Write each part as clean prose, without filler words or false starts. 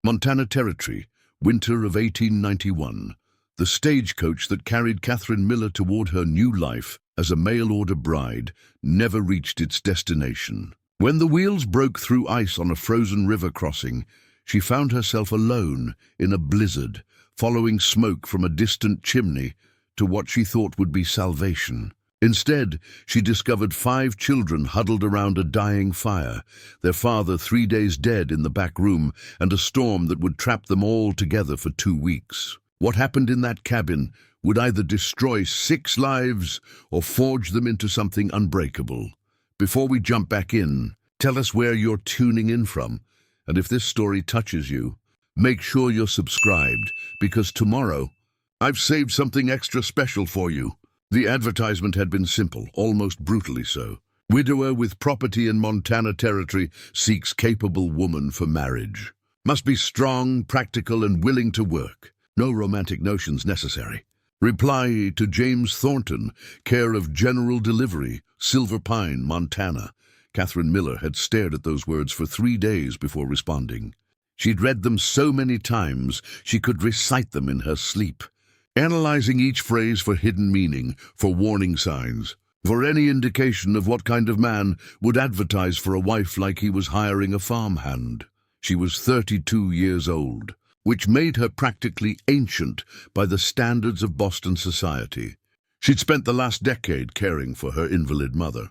Montana Territory, winter of 1891. The stagecoach that carried Catherine Miller toward her new life as a mail-order bride never reached its destination. When the wheels broke through ice on a frozen river crossing, she found herself alone in a blizzard, following smoke from a distant chimney to what she thought would be salvation. Instead, she discovered 5 children huddled around a dying fire, their father 3 days dead in the back room, and a storm that would trap them all together for 2 weeks. What happened in that cabin would either destroy 6 lives or forge them into something unbreakable. Before we jump back in, tell us where you're tuning in from, and if this story touches you, make sure you're subscribed, because tomorrow, I've saved something extra special for you. The advertisement had been simple, almost brutally so. Widower with property in Montana Territory seeks capable woman for marriage. Must be strong, practical, and willing to work. No romantic notions necessary. Reply to James Thornton, care of General Delivery, Silver Pine, Montana. Catherine Miller had stared at those words for 3 days before responding. She'd read them so many times she could recite them in her sleep, analyzing each phrase for hidden meaning, for warning signs, for any indication of what kind of man would advertise for a wife like he was hiring a farmhand. She was 32 years old, which made her practically ancient by the standards of Boston society. She'd spent the last decade caring for her invalid mother,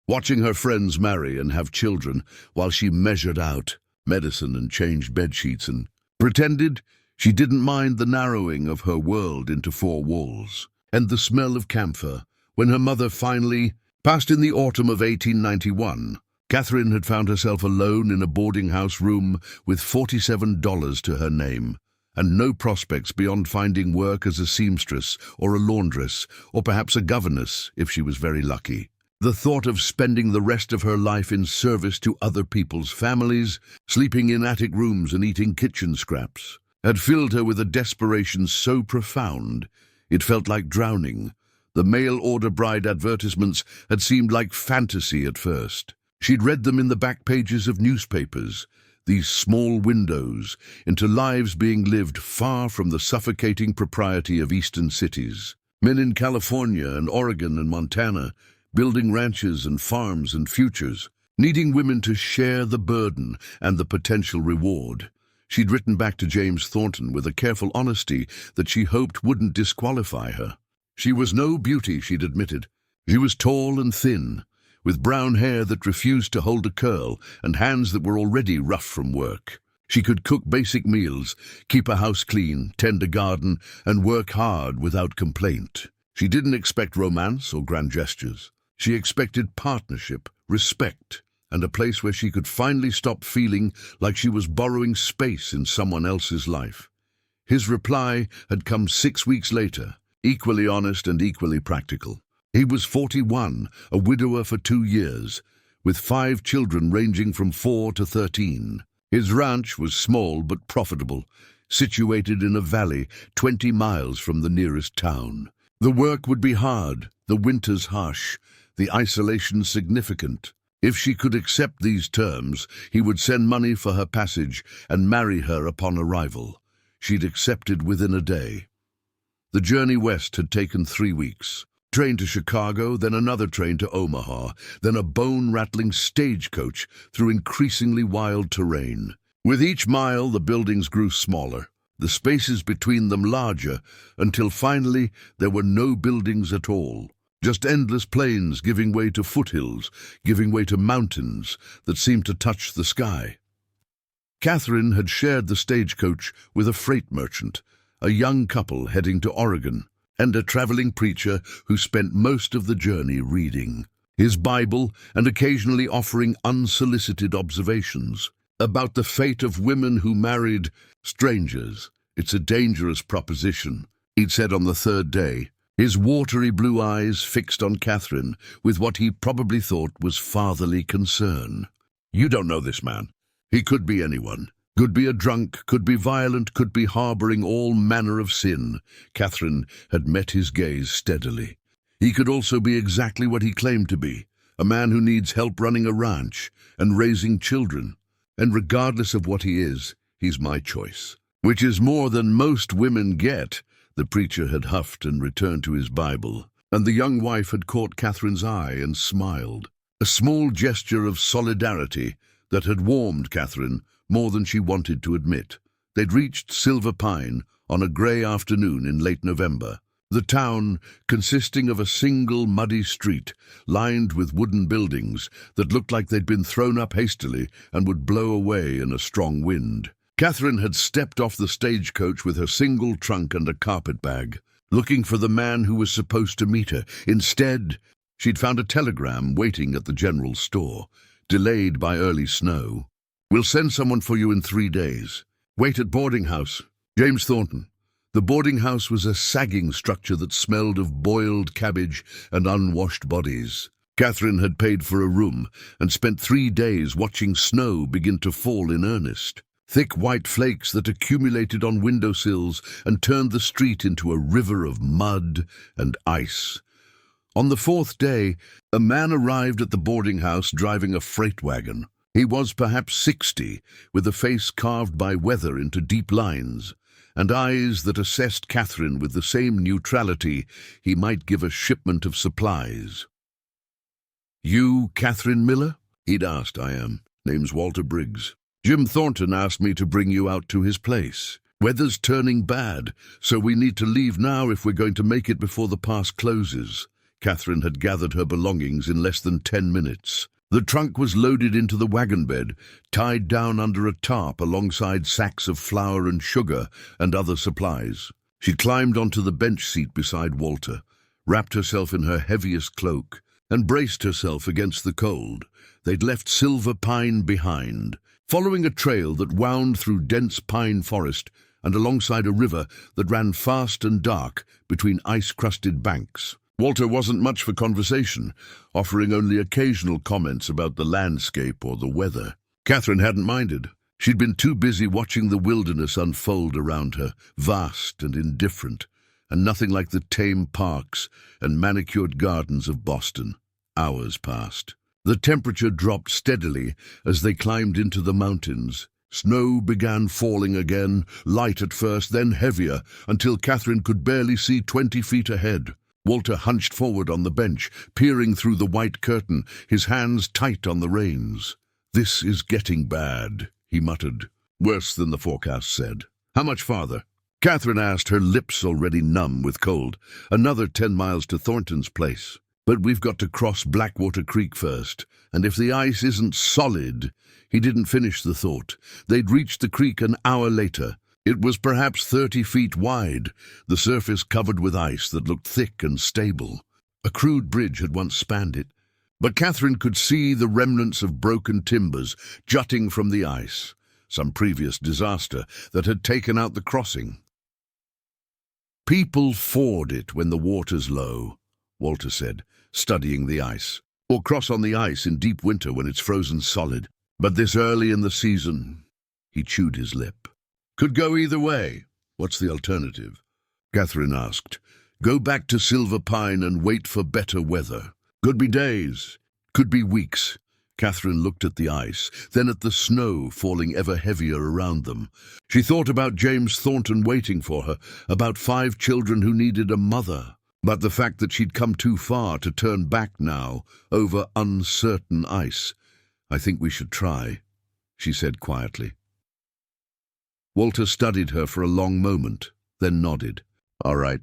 watching her friends marry and have children while she measured out medicine and changed bedsheets and pretended she didn't mind the narrowing of her world into 4 walls, and the smell of camphor. When her mother finally passed in the autumn of 1891, Catherine had found herself alone in a boarding house room with $47 to her name, and no prospects beyond finding work as a seamstress or a laundress, or perhaps a governess if she was very lucky. The thought of spending the rest of her life in service to other people's families, sleeping in attic rooms and eating kitchen scraps, had filled her with a desperation so profound it felt like drowning. The mail-order bride advertisements had seemed like fantasy at first. She'd read them in the back pages of newspapers, these small windows into lives being lived far from the suffocating propriety of eastern cities. Men in California and Oregon and Montana, building ranches and farms and futures, needing women to share the burden and the potential reward. She'd written back to James Thornton with a careful honesty that she hoped wouldn't disqualify her. She was no beauty, she'd admitted. She was tall and thin, with brown hair that refused to hold a curl and hands that were already rough from work. She could cook basic meals, keep a house clean, tend a garden, and work hard without complaint. She didn't expect romance or grand gestures. She expected partnership, respect, and a place where she could finally stop feeling like she was borrowing space in someone else's life. His reply had come 6 weeks later, equally honest and equally practical. He was 41, a widower for 2 years, with 5 children ranging from 4 to 13. His ranch was small but profitable, situated in a valley 20 miles from the nearest town. The work would be hard, the winters harsh, the isolation significant. If she could accept these terms, he would send money for her passage and marry her upon arrival. She'd accepted within a day. The journey west had taken 3 weeks. Train to Chicago, then another train to Omaha, then a bone-rattling stagecoach through increasingly wild terrain. With each mile, the buildings grew smaller, the spaces between them larger, until finally there were no buildings at all. Just endless plains giving way to foothills, giving way to mountains that seemed to touch the sky. Catherine had shared the stagecoach with a freight merchant, a young couple heading to Oregon, and a traveling preacher who spent most of the journey reading his Bible and occasionally offering unsolicited observations about the fate of women who married strangers. "It's a dangerous proposition," he'd said on the 3rd day, his watery blue eyes fixed on Catherine with what he probably thought was fatherly concern. "You don't know this man. He could be anyone. Could be a drunk, could be violent, could be harboring all manner of sin." Catherine had met his gaze steadily. He could also be exactly what he claimed to be, a man who needs help running a ranch and raising children. And regardless of what he is, He's my choice. Which is more than most women get. The preacher had huffed and returned to his Bible, and the young wife had caught Catherine's eye and smiled. A small gesture of solidarity that had warmed Catherine more than she wanted to admit. They'd reached Silver Pine on a grey afternoon in late November. The town, consisting of a single muddy street, lined with wooden buildings that looked like they'd been thrown up hastily and would blow away in a strong wind. Catherine had stepped off the stagecoach with her single trunk and a carpet bag, looking for the man who was supposed to meet her. Instead, she'd found a telegram waiting at the general store, delayed by early snow. "We'll send someone for you in 3 days. Wait at boarding house. James Thornton." The boarding house was a sagging structure that smelled of boiled cabbage and unwashed bodies. Catherine had paid for a room and spent 3 days watching snow begin to fall in earnest. Thick white flakes that accumulated on windowsills and turned the street into a river of mud and ice. On the 4th day, a man arrived at the boarding house driving a freight wagon. He was perhaps 60, with a face carved by weather into deep lines, and eyes that assessed Catherine with the same neutrality he might give a shipment of supplies. "You Catherine Miller?" he'd asked. "I am. Name's Walter Briggs. Jim Thornton asked me to bring you out to his place. Weather's turning bad, so we need to leave now if we're going to make it before the pass closes." Catherine had gathered her belongings in less than 10 minutes. The trunk was loaded into the wagon bed, tied down under a tarp alongside sacks of flour and sugar and other supplies. She climbed onto the bench seat beside Walter, wrapped herself in her heaviest cloak, and braced herself against the cold. They'd left Silver Pine behind, following a trail that wound through dense pine forest and alongside a river that ran fast and dark between ice-crusted banks. Walter wasn't much for conversation, offering only occasional comments about the landscape or the weather. Catherine hadn't minded. She'd been too busy watching the wilderness unfold around her, vast and indifferent, and nothing like the tame parks and manicured gardens of Boston. Hours passed. The temperature dropped steadily as they climbed into the mountains. Snow began falling again, light at first, then heavier, until Catherine could barely see 20 feet ahead. Walter hunched forward on the bench, peering through the white curtain, his hands tight on the reins. "This is getting bad," he muttered. "Worse than the forecast said." "How much farther?" Catherine asked, her lips already numb with cold. "Another 10 miles to Thornton's place. But we've got to cross Blackwater Creek first, and if the ice isn't solid—" He didn't finish the thought. They'd reached the creek an hour later. It was perhaps 30 feet wide, the surface covered with ice that looked thick and stable. A crude bridge had once spanned it, but Catherine could see the remnants of broken timbers jutting from the ice, some previous disaster that had taken out the crossing. "People ford it when the water's low," Walter said, studying the ice, "or cross on the ice in deep winter when it's frozen solid. But this early in the season—" He chewed his lip. "Could go either way. What's the alternative?" Catherine asked. "Go back to Silver Pine and wait for better weather. Could be days, could be weeks." Catherine looked at the ice, then at the snow falling ever heavier around them. She thought about James Thornton waiting for her, about 5 children who needed a mother, but the fact that she'd come too far to turn back now over uncertain ice. "I think we should try," she said quietly. Walter studied her for a long moment, then nodded. "All right.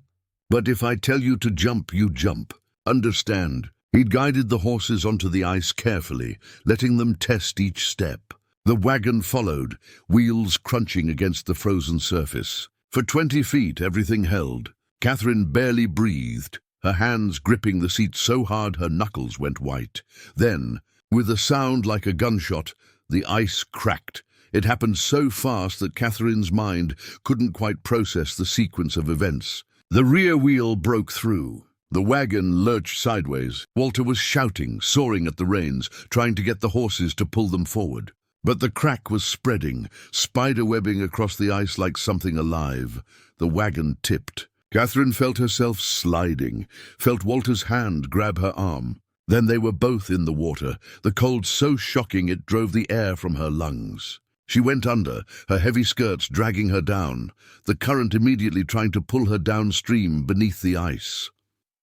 But if I tell you to jump, you jump. Understand?" He'd guided the horses onto the ice carefully, letting them test each step. The wagon followed, wheels crunching against the frozen surface. For 20 feet, everything held. Catherine barely breathed, her hands gripping the seat so hard her knuckles went white. Then, with a sound like a gunshot, the ice cracked. It happened so fast that Catherine's mind couldn't quite process the sequence of events. The rear wheel broke through. The wagon lurched sideways. Walter was shouting, sawing at the reins, trying to get the horses to pull them forward. But the crack was spreading, spiderwebbing across the ice like something alive. The wagon tipped. Catherine felt herself sliding, felt Walter's hand grab her arm. Then they were both in the water, the cold so shocking it drove the air from her lungs. She went under, her heavy skirts dragging her down, the current immediately trying to pull her downstream beneath the ice.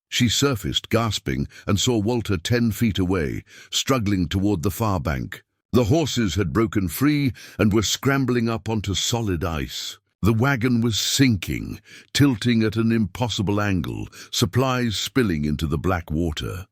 She surfaced, gasping, and saw Walter 10 feet away, struggling toward the far bank. The horses had broken free and were scrambling up onto solid ice. The wagon was sinking, tilting at an impossible angle, supplies spilling into the black water.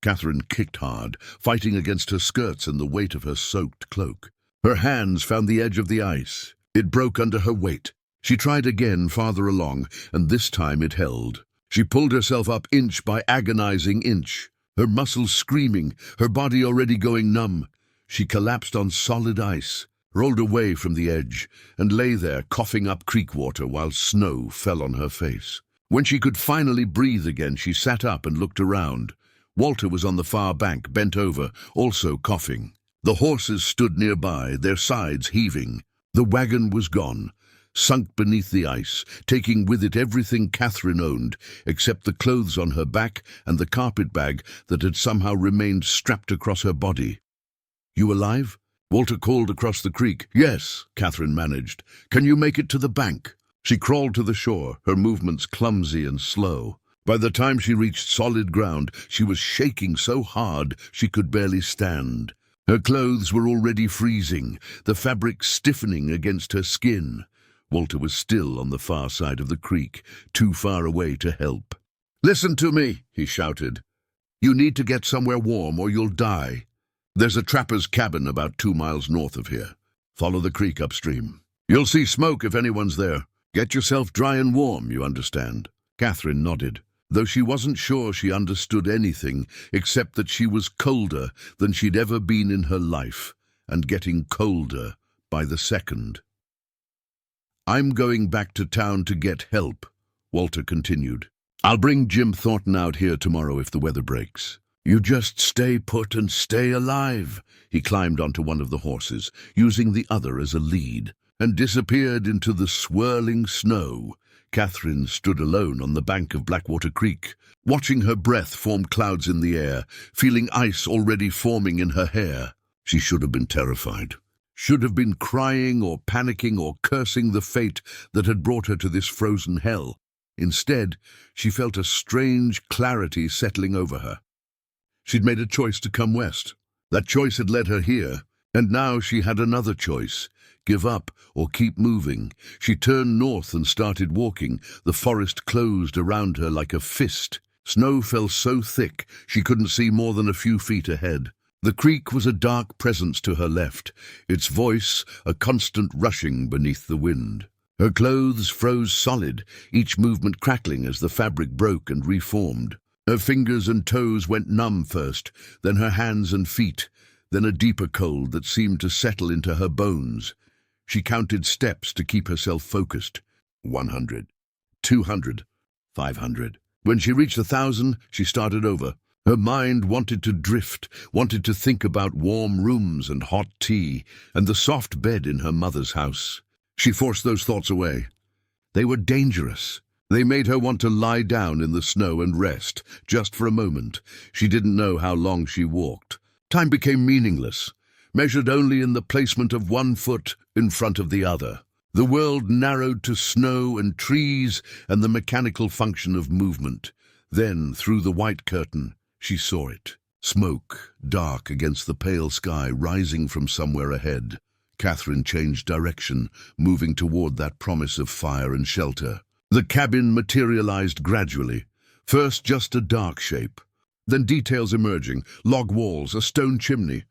Catherine kicked hard, fighting against her skirts and the weight of her soaked cloak. Her hands found the edge of the ice. It broke under her weight. She tried again farther along, and this time it held. She pulled herself up inch by agonizing inch, her muscles screaming, her body already going numb. She collapsed on solid ice, rolled away from the edge, and lay there coughing up creek water while snow fell on her face. When she could finally breathe again, she sat up and looked around. Walter was on the far bank, bent over, also coughing. The horses stood nearby, their sides heaving. The wagon was gone, sunk beneath the ice, taking with it everything Catherine owned, except the clothes on her back and the carpet bag that had somehow remained strapped across her body. "You alive?" Walter called across the creek. "Yes," Catherine managed. "Can you make it to the bank?" She crawled to the shore, her movements clumsy and slow. By the time she reached solid ground, she was shaking so hard she could barely stand. Her clothes were already freezing, the fabric stiffening against her skin. Walter was still on the far side of the creek, too far away to help. "Listen to me," he shouted. "You need to get somewhere warm or you'll die. There's a trapper's cabin about 2 miles north of here. Follow the creek upstream. You'll see smoke if anyone's there. Get yourself dry and warm, you understand?" Catherine nodded, though she wasn't sure she understood anything except that she was colder than she'd ever been in her life, and getting colder by the second. "I'm going back to town to get help," Walter continued. "I'll bring Jim Thornton out here tomorrow if the weather breaks. You just stay put and stay alive." He climbed onto one of the horses, using the other as a lead, and disappeared into the swirling snow. Catherine stood alone on the bank of Blackwater Creek, watching her breath form clouds in the air, feeling ice already forming in her hair. She should have been terrified. Should have been crying or panicking or cursing the fate that had brought her to this frozen hell. Instead, she felt a strange clarity settling over her. She'd made a choice to come west. That choice had led her here, and now she had another choice: give up or keep moving. She turned north and started walking. The forest closed around her like a fist. Snow fell so thick she couldn't see more than a few feet ahead. The creek was a dark presence to her left, its voice a constant rushing beneath the wind. Her clothes froze solid, each movement crackling as the fabric broke and reformed. Her fingers and toes went numb first, then her hands and feet, then a deeper cold that seemed to settle into her bones. She counted steps to keep herself focused. 100, 200, 500. When she reached 1,000, she started over. Her mind wanted to drift, wanted to think about warm rooms and hot tea, and the soft bed in her mother's house. She forced those thoughts away. They were dangerous. They made her want to lie down in the snow and rest, just for a moment. She didn't know how long she walked. Time became meaningless, measured only in the placement of one foot in front of the other. The world narrowed to snow and trees and the mechanical function of movement. Then, through the white curtain, she saw it. Smoke, dark against the pale sky, rising from somewhere ahead. Catherine changed direction, moving toward that promise of fire and shelter. The cabin materialized gradually. First just a dark shape, then details emerging, log walls, a stone chimney,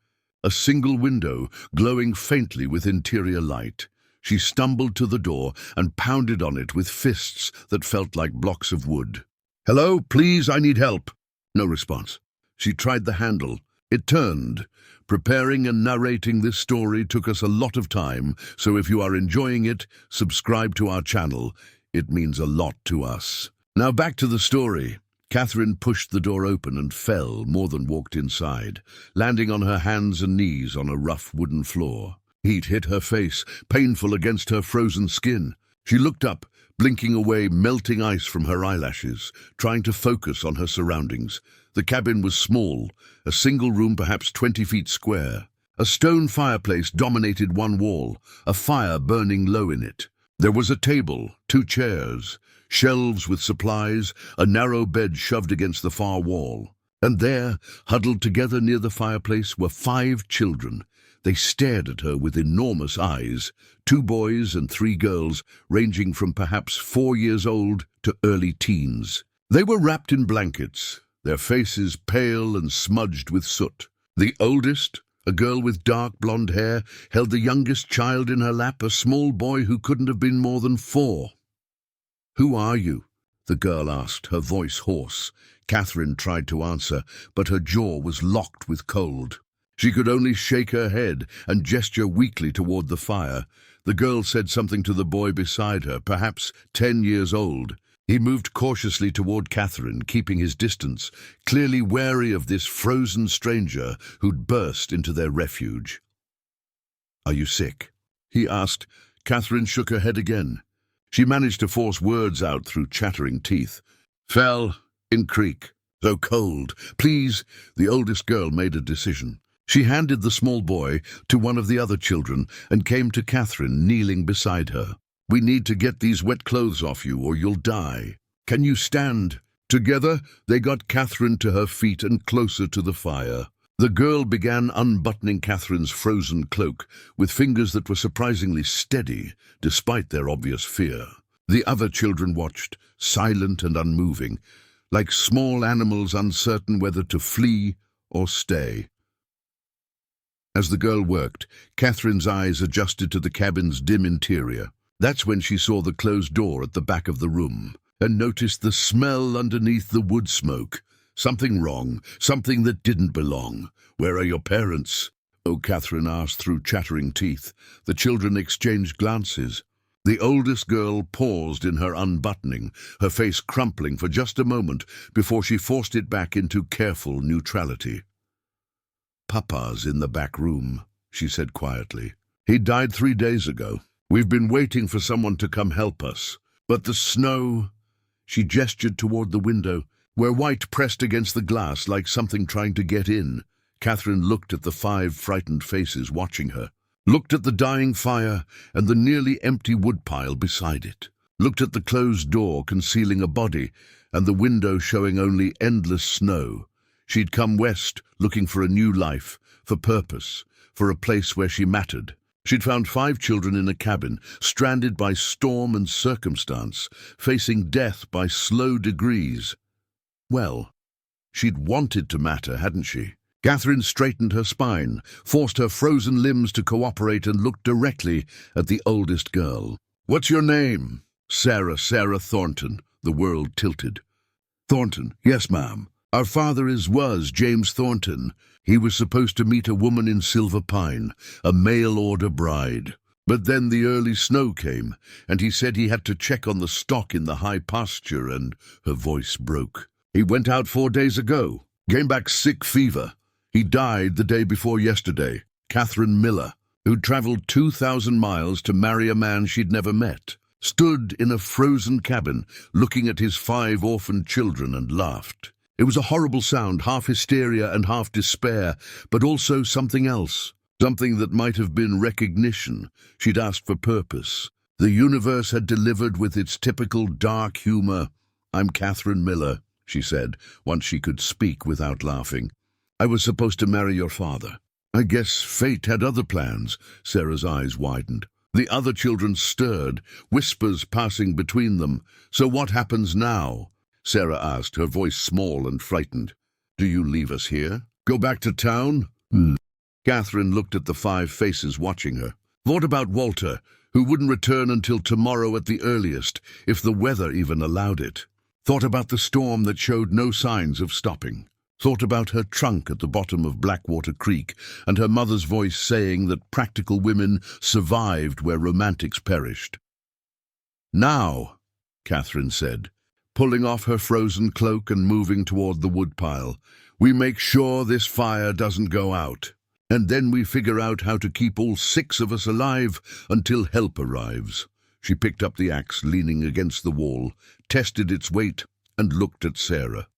a single window glowing faintly with interior light. She stumbled to the door and pounded on it with fists that felt like blocks of wood. "Hello, please, I need help." No response. She tried the handle. It turned. Preparing and narrating this story took us a lot of time, so if you are enjoying it, subscribe to our channel. It means a lot to us. Now back to the story. Catherine pushed the door open and fell more than walked inside, landing on her hands and knees on a rough wooden floor. Heat hit her face, painful against her frozen skin. She looked up, blinking away melting ice from her eyelashes, trying to focus on her surroundings. The cabin was small, a single room perhaps 20 feet square. A stone fireplace dominated one wall, a fire burning low in it. There was a table, 2 chairs, shelves with supplies, a narrow bed shoved against the far wall. And there, huddled together near the fireplace, were 5 children. They stared at her with enormous eyes, 2 boys and 3 girls, ranging from perhaps 4 years old to early teens. They were wrapped in blankets, their faces pale and smudged with soot. The oldest, a girl with dark blonde hair, held the youngest child in her lap, a small boy who couldn't have been more than 4. "Who are you?" the girl asked, her voice hoarse. Catherine tried to answer, but her jaw was locked with cold. She could only shake her head and gesture weakly toward the fire. The girl said something to the boy beside her, perhaps 10 years old. He moved cautiously toward Catherine, keeping his distance, clearly wary of this frozen stranger who'd burst into their refuge. "Are you sick?" he asked. Catherine shook her head again. She managed to force words out through chattering teeth. "Fell in creek. So cold. Please." The oldest girl made a decision. She handed the small boy to one of the other children and came to Catherine, kneeling beside her. "We need to get these wet clothes off you or you'll die. Can you stand?" Together, they got Catherine to her feet and closer to the fire. The girl began unbuttoning Catherine's frozen cloak with fingers that were surprisingly steady, despite their obvious fear. The other children watched, silent and unmoving, like small animals uncertain whether to flee or stay. As the girl worked, Catherine's eyes adjusted to the cabin's dim interior. That's when she saw the closed door at the back of the room and noticed the smell underneath the wood smoke. Something wrong, something that didn't belong. "Where are your parents?" Oh, Catherine asked through chattering teeth. The children exchanged glances. The oldest girl paused in her unbuttoning, her face crumpling for just a moment before she forced it back into careful neutrality. "Papa's in the back room," she said quietly. "He died 3 days ago. We've been waiting for someone to come help us. But the snow—" She gestured toward the window, where white pressed against the glass like something trying to get in. Catherine looked at the 5 frightened faces watching her, looked at the dying fire and the nearly empty woodpile beside it, looked at the closed door concealing a body and the window showing only endless snow. She'd come west looking for a new life, for purpose, for a place where she mattered. She'd found 5 children in a cabin, stranded by storm and circumstance, facing death by slow degrees. Well, she'd wanted to matter, hadn't she? Catherine straightened her spine, forced her frozen limbs to cooperate and looked directly at the oldest girl. "What's your name?" "Sarah Thornton." The world tilted. "Thornton? Yes, ma'am. Our father was James Thornton. He was supposed to meet a woman in Silver Pine, a mail-order bride. But then the early snow came, and he said he had to check on the stock in the high pasture, and—" Her voice broke. "He went out 4 days ago. Came back sick fever. He died the day before yesterday. Catherine Miller, who'd traveled 2,000 miles to marry a man she'd never met, stood in a frozen cabin, looking at his 5 orphaned children and laughed. It was a horrible sound, half hysteria and half despair, but also something else, something that might have been recognition. She'd asked for purpose. The universe had delivered with its typical dark humor. "I'm Catherine Miller," she said, once she could speak without laughing. "I was supposed to marry your father. I guess fate had other plans." Sarah's eyes widened. The other children stirred, whispers passing between them. "So what happens now?" Sarah asked, her voice small and frightened. "Do you leave us here? Go back to town?" Catherine looked at the 5 faces watching her. "What about Walter, who wouldn't return until tomorrow at the earliest, if the weather even allowed it? Thought about the storm that showed no signs of stopping. Thought about her trunk at the bottom of Blackwater Creek and her mother's voice saying that practical women survived where romantics perished. "Now," Catherine said, pulling off her frozen cloak and moving toward the woodpile, "we make sure this fire doesn't go out. And then we figure out how to keep all 6 of us alive until help arrives." She picked up the axe leaning against the wall, tested its weight, and looked at Sarah.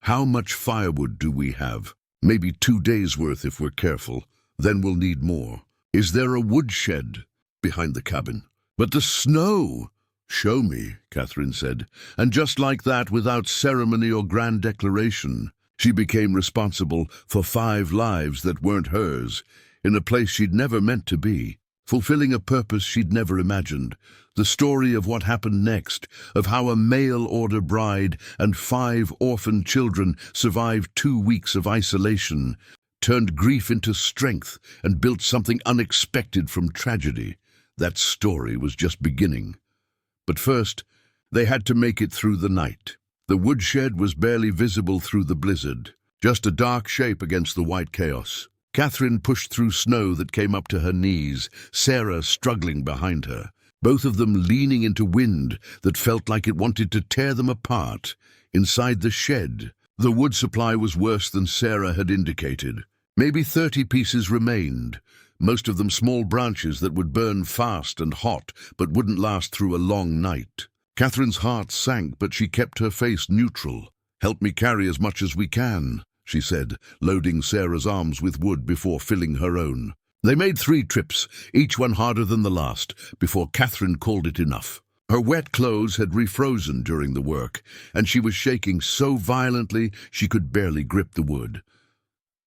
"How much firewood do we have? Maybe 2 days' worth if we're careful. Then we'll need more. Is there a woodshed behind the cabin? But the snow! Show me, Catherine said, and just like that, without ceremony or grand declaration, she became responsible for 5 lives that weren't hers, in a place she'd never meant to be, fulfilling a purpose she'd never imagined. The story of what happened next, of how a mail-order bride and 5 orphan children survived 2 weeks of isolation, turned grief into strength, and built something unexpected from tragedy. That story was just beginning. But first, they had to make it through the night. The woodshed was barely visible through the blizzard, just a dark shape against the white chaos. Catherine pushed through snow that came up to her knees, Sarah struggling behind her, both of them leaning into wind that felt like it wanted to tear them apart. Inside the shed, the wood supply was worse than Sarah had indicated. Maybe 30 pieces remained, most of them small branches that would burn fast and hot but wouldn't last through a long night. Catherine's heart sank, but she kept her face neutral. "Help me carry as much as we can," she said, loading Sarah's arms with wood before filling her own. They made 3 trips, each one harder than the last, before Catherine called it enough. Her wet clothes had refrozen during the work, and she was shaking so violently she could barely grip the wood.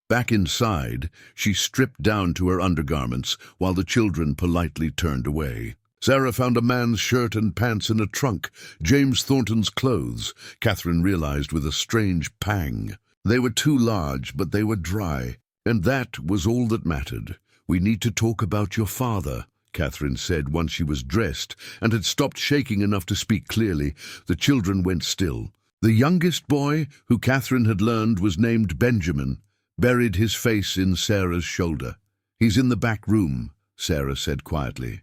Back inside, she stripped down to her undergarments while the children politely turned away. Sarah found a man's shirt and pants in a trunk, James Thornton's clothes, Catherine realized with a strange pang. They were too large, but they were dry, and that was all that mattered. "We need to talk about your father," Catherine said once she was dressed and had stopped shaking enough to speak clearly. The children went still. The youngest boy, who Catherine had learned was named Benjamin, buried his face in Sarah's shoulder. "He's in the back room," Sarah said quietly.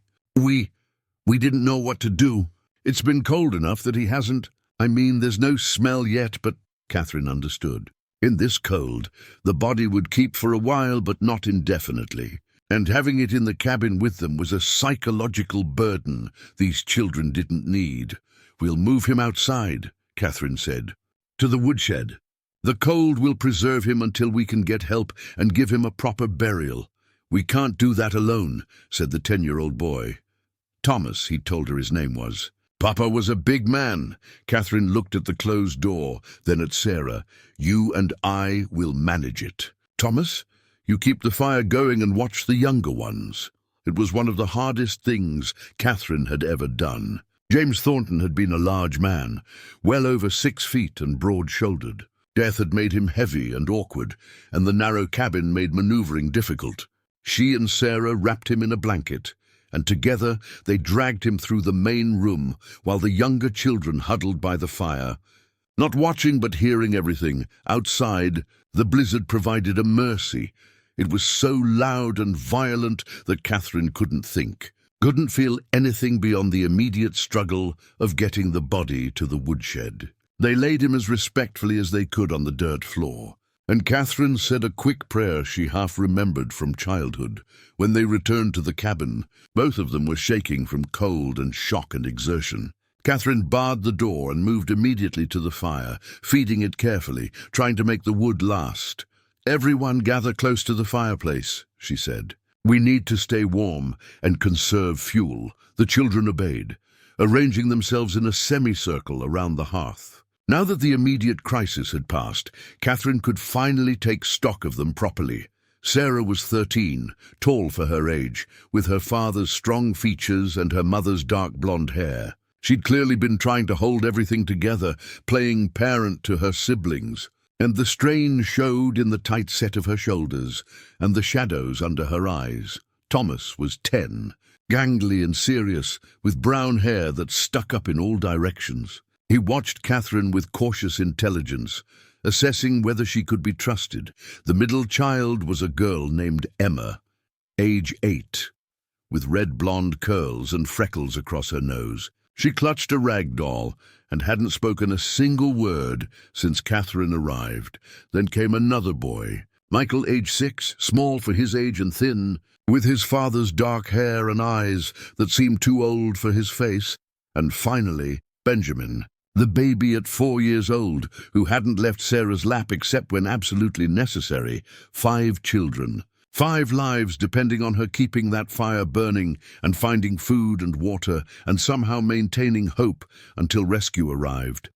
We didn't know what to do. It's been cold enough that he hasn't. I mean, there's no smell yet, but..." Catherine understood. In this cold, the body would keep for a while, but not indefinitely. And having it in the cabin with them was a psychological burden these children didn't need. "We'll move him outside," Catherine said. "To the woodshed. The cold will preserve him until we can get help and give him a proper burial." "We can't do that alone," said the 10-year-old boy. Thomas, he told her his name was. "Papa was a big man." Catherine looked at the closed door, then at Sarah. "You and I will manage it. Thomas, you keep the fire going and watch the younger ones." It was one of the hardest things Catherine had ever done. James Thornton had been a large man, well over 6 feet and broad-shouldered. Death had made him heavy and awkward, and the narrow cabin made maneuvering difficult. She and Sarah wrapped him in a blanket, and together they dragged him through the main room while the younger children huddled by the fire. Not watching but hearing everything. Outside, the blizzard provided a mercy. It was so loud and violent that Catherine couldn't think, couldn't feel anything beyond the immediate struggle of getting the body to the woodshed. They laid him as respectfully as they could on the dirt floor, and Catherine said a quick prayer she half remembered from childhood. When they returned to the cabin, both of them were shaking from cold and shock and exertion. Catherine barred the door and moved immediately to the fire, feeding it carefully, trying to make the wood last. "Everyone gather close to the fireplace," she said. "We need to stay warm and conserve fuel." The children obeyed, arranging themselves in a semicircle around the hearth. Now that the immediate crisis had passed, Catherine could finally take stock of them properly. Sarah was 13, tall for her age, with her father's strong features and her mother's dark blonde hair. She'd clearly been trying to hold everything together, playing parent to her siblings, and the strain showed in the tight set of her shoulders and the shadows under her eyes. Thomas was 10, gangly and serious, with brown hair that stuck up in all directions. He watched Catherine with cautious intelligence, assessing whether she could be trusted. The middle child was a girl named Emma, age 8, with red blonde curls and freckles across her nose. She clutched a rag doll and hadn't spoken a single word since Catherine arrived. Then came another boy, Michael, age 6, small for his age and thin, with his father's dark hair and eyes that seemed too old for his face. And finally, Benjamin, the baby at 4 years old, who hadn't left Sarah's lap except when absolutely necessary. 5 children, 5 lives depending on her keeping that fire burning and finding food and water and somehow maintaining hope until rescue arrived.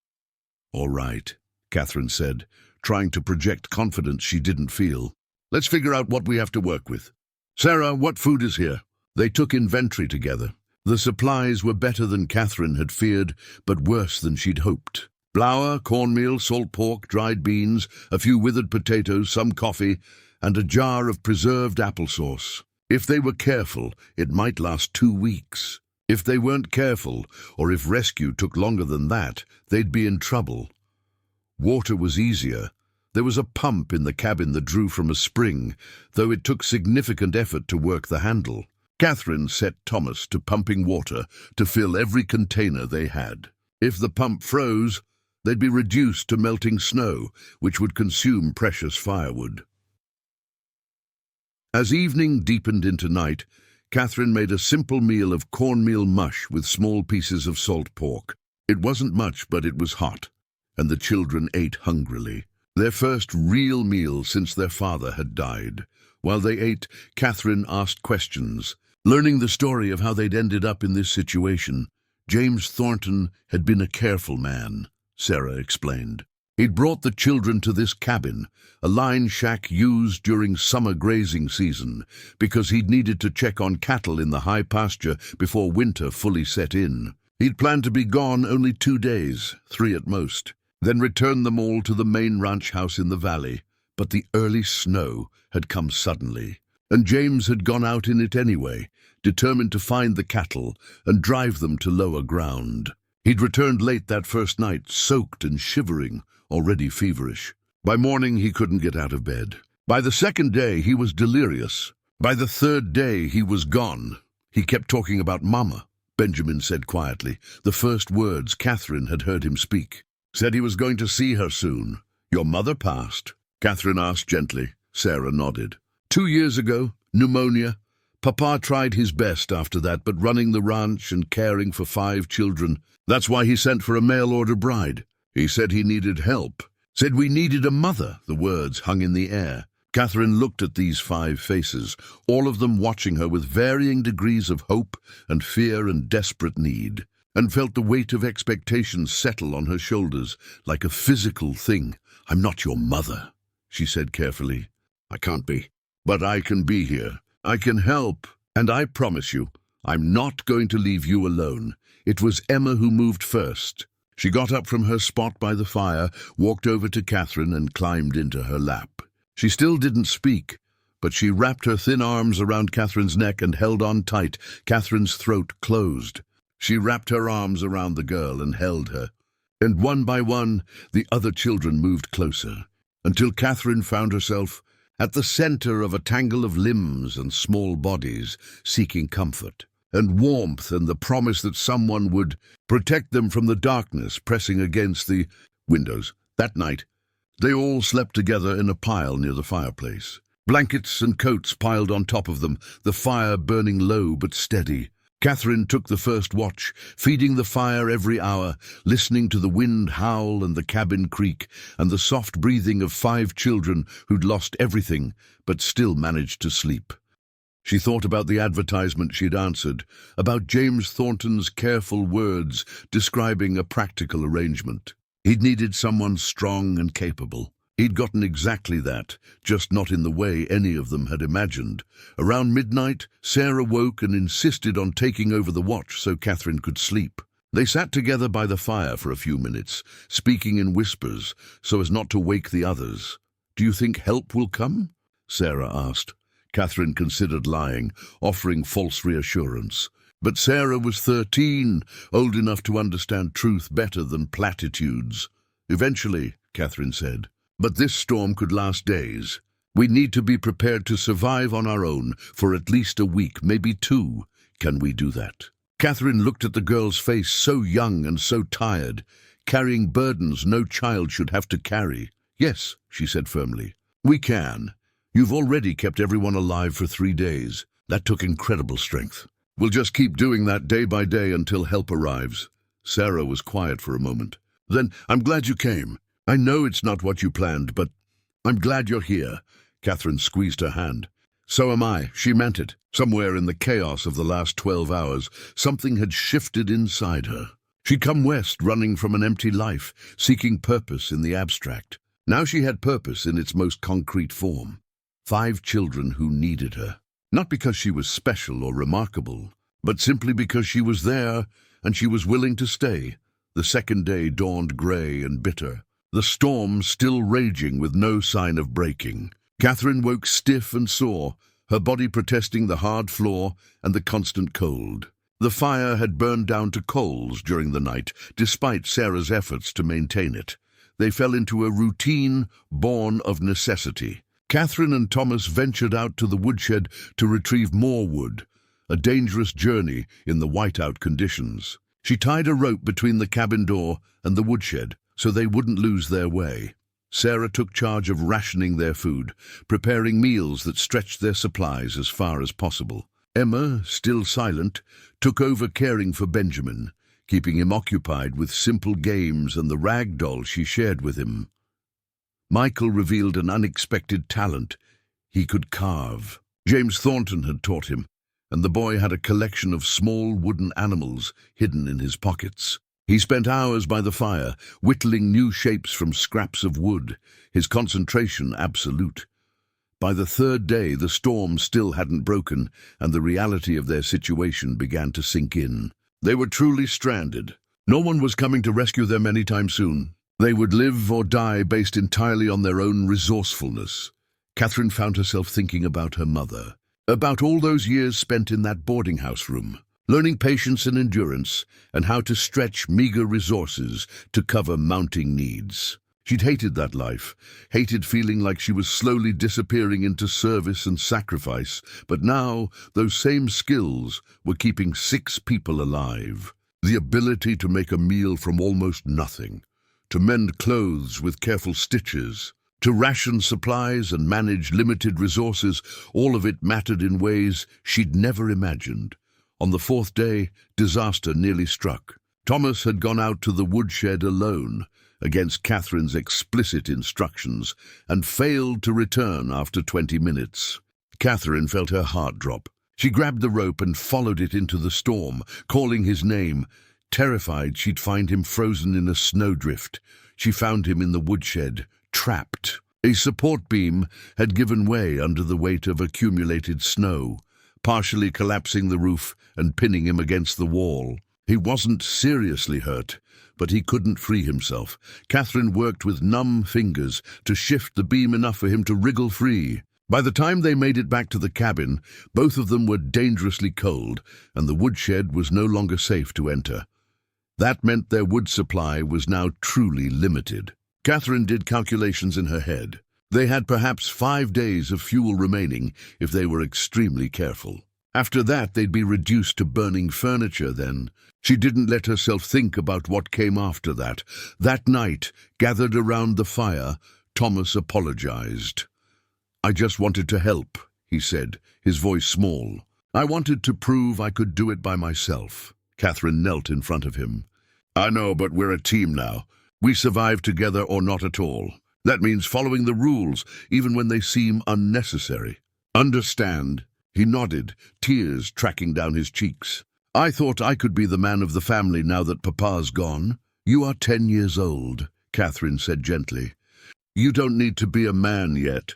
"All right," Catherine said, trying to project confidence she didn't feel. "Let's figure out what we have to work with. Sarah, what food is here?" They took inventory together. The supplies were better than Catherine had feared, but worse than she'd hoped. Flour, cornmeal, salt pork, dried beans, a few withered potatoes, some coffee, and a jar of preserved applesauce. If they were careful, it might last 2 weeks. If they weren't careful, or if rescue took longer than that, they'd be in trouble. Water was easier. There was a pump in the cabin that drew from a spring, though it took significant effort to work the handle. Catherine set Thomas to pumping water to fill every container they had. If the pump froze, they'd be reduced to melting snow, which would consume precious firewood. As evening deepened into night, Catherine made a simple meal of cornmeal mush with small pieces of salt pork. It wasn't much, but it was hot, and the children ate hungrily. Their first real meal since their father had died. While they ate, Catherine asked questions. Learning the story of how they'd ended up in this situation, James Thornton had been a careful man, Sarah explained. He'd brought the children to this cabin, a line shack used during summer grazing season, because he'd needed to check on cattle in the high pasture before winter fully set in. He'd planned to be gone only 2 days, 3 at most, then return them all to the main ranch house in the valley. But the early snow had come suddenly, and James had gone out in it anyway, determined to find the cattle and drive them to lower ground. He'd returned late that first night, soaked and shivering, already feverish. By morning, he couldn't get out of bed. By the second day, he was delirious. By the third day, he was gone. He kept talking about Mama, Benjamin said quietly, the first words Catherine had heard him speak. Said he was going to see her soon. "Your mother passed?" Catherine asked gently. Sarah nodded. 2 years ago, pneumonia. Papa tried his best after that, but running the ranch and caring for 5 children, that's why he sent for a mail-order bride. He said he needed help. Said we needed a mother. The words hung in the air. Catherine looked at these 5 faces, all of them watching her with varying degrees of hope and fear and desperate need, and felt the weight of expectation settle on her shoulders like a physical thing. "I'm not your mother," she said carefully. "I can't be. But I can be here. I can help. And I promise you, I'm not going to leave you alone." It was Emma who moved first. She got up from her spot by the fire, walked over to Catherine and climbed into her lap. She still didn't speak, but she wrapped her thin arms around Catherine's neck and held on tight. Catherine's throat closed. She wrapped her arms around the girl and held her. And one by one, the other children moved closer, until Catherine found herself at the center of a tangle of limbs and small bodies, seeking comfort and warmth and the promise that someone would protect them from the darkness pressing against the windows. That night, they all slept together in a pile near the fireplace. Blankets and coats piled on top of them, the fire burning low but steady. Catherine took the first watch, feeding the fire every hour, listening to the wind howl and the cabin creak, and the soft breathing of 5 children who'd lost everything but still managed to sleep. She thought about the advertisement she'd answered, about James Thornton's careful words describing a practical arrangement. He'd needed someone strong and capable. He'd gotten exactly that, just not in the way any of them had imagined. Around midnight, Sarah woke and insisted on taking over the watch so Catherine could sleep. They sat together by the fire for a few minutes, speaking in whispers so as not to wake the others. "Do you think help will come?" Sarah asked. Catherine considered lying, offering false reassurance. But Sarah was 13, old enough to understand truth better than platitudes. "Eventually," Catherine said. "But this storm could last days. We need to be prepared to survive on our own for at least a week, maybe 2. Can we do that?" Catherine looked at the girl's face, so young and so tired, carrying burdens no child should have to carry. "Yes," she said firmly. "We can. You've already kept everyone alive for 3 days. That took incredible strength. We'll just keep doing that day by day until help arrives." Sarah was quiet for a moment. "Then I'm glad you came. I know it's not what you planned, but I'm glad you're here." Catherine squeezed her hand. So am I. She meant it. Somewhere in the chaos of the last 12 hours, something had shifted inside her. She'd come west running from an empty life, seeking purpose in the abstract. Now she had purpose in its most concrete form. 5 children who needed her. Not because she was special or remarkable, but simply because she was there and she was willing to stay. The second day dawned grey and bitter, the storm still raging with no sign of breaking. Catherine woke stiff and sore, her body protesting the hard floor and the constant cold. The fire had burned down to coals during the night, despite Sarah's efforts to maintain it. They fell into a routine born of necessity. Catherine and Thomas ventured out to the woodshed to retrieve more wood, a dangerous journey in the whiteout conditions. She tied a rope between the cabin door and the woodshed so they wouldn't lose their way. Sarah took charge of rationing their food, preparing meals that stretched their supplies as far as possible. Emma, still silent, took over caring for Benjamin, keeping him occupied with simple games and the rag doll she shared with him. Michael revealed an unexpected talent. He could carve. James Thornton had taught him, and the boy had a collection of small wooden animals hidden in his pockets. He spent hours by the fire, whittling new shapes from scraps of wood, his concentration absolute. By the third day, the storm still hadn't broken, and the reality of their situation began to sink in. They were truly stranded. No one was coming to rescue them anytime soon. They would live or die based entirely on their own resourcefulness. Catherine found herself thinking about her mother, about all those years spent in that boarding house room, learning patience and endurance, and how to stretch meager resources to cover mounting needs. She'd hated that life, hated feeling like she was slowly disappearing into service and sacrifice, but now those same skills were keeping 6 people alive. The ability to make a meal from almost nothing, to mend clothes with careful stitches, to ration supplies and manage limited resources, all of it mattered in ways she'd never imagined. On the 4th day, disaster nearly struck. Thomas had gone out to the woodshed alone, against Catherine's explicit instructions, and failed to return after 20 minutes. Catherine felt her heart drop. She grabbed the rope and followed it into the storm, calling his name. Terrified she'd find him frozen in a snowdrift, she found him in the woodshed, trapped. A support beam had given way under the weight of accumulated snow, partially collapsing the roof and pinning him against the wall. He wasn't seriously hurt, but he couldn't free himself. Catherine worked with numb fingers to shift the beam enough for him to wriggle free. By the time they made it back to the cabin, both of them were dangerously cold, and the woodshed was no longer safe to enter. That meant their wood supply was now truly limited. Catherine did calculations in her head. They had perhaps 5 days of fuel remaining if they were extremely careful. After that, they'd be reduced to burning furniture then. She didn't let herself think about what came after that. That night, gathered around the fire, Thomas apologized. "I just wanted to help," he said, his voice small. "I wanted to prove I could do it by myself." Catherine knelt in front of him. "I know, but we're a team now. We survive together or not at all. That means following the rules, even when they seem unnecessary. Understand?" He nodded, tears tracking down his cheeks. "I thought I could be the man of the family now that Papa's gone." "You are 10 years old," Catherine said gently. "You don't need to be a man yet.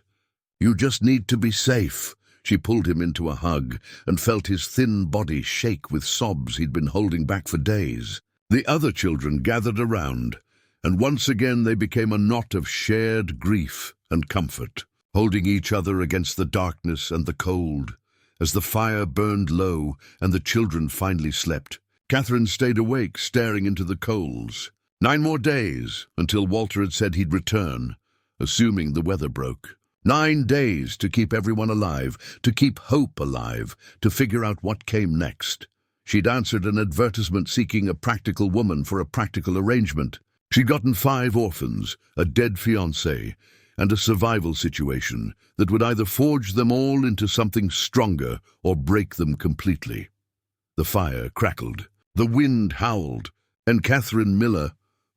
You just need to be safe." She pulled him into a hug and felt his thin body shake with sobs he'd been holding back for days. The other children gathered around, and once again they became a knot of shared grief and comfort, holding each other against the darkness and the cold. As the fire burned low and the children finally slept, Catherine stayed awake, staring into the coals. 9 more days until Walter had said he'd return, assuming the weather broke. 9 days to keep everyone alive, to keep hope alive, to figure out what came next. She'd answered an advertisement seeking a practical woman for a practical arrangement. She'd gotten 5 orphans, a dead fiancé, and a survival situation that would either forge them all into something stronger or break them completely. The fire crackled, the wind howled, and Catherine Miller,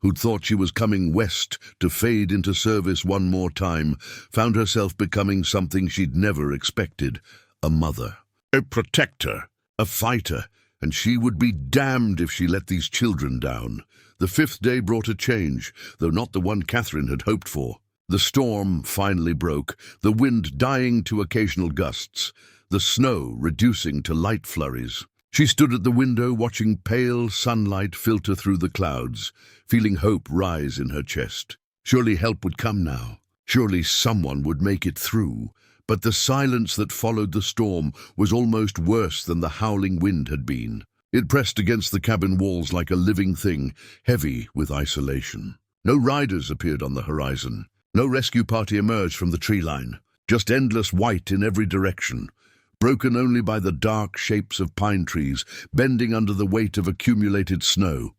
who'd thought she was coming west to fade into service one more time, found herself becoming something she'd never expected: a mother, a protector, a fighter, and she would be damned if she let these children down. The fifth day brought a change, though not the one Catherine had hoped for. The storm finally broke, the wind dying to occasional gusts, the snow reducing to light flurries. She stood at the window watching pale sunlight filter through the clouds, feeling hope rise in her chest. Surely help would come now. Surely someone would make it through. But the silence that followed the storm was almost worse than the howling wind had been. It pressed against the cabin walls like a living thing, heavy with isolation. No riders appeared on the horizon. No rescue party emerged from the tree line. Just endless white in every direction, broken only by the dark shapes of pine trees bending under the weight of accumulated snow.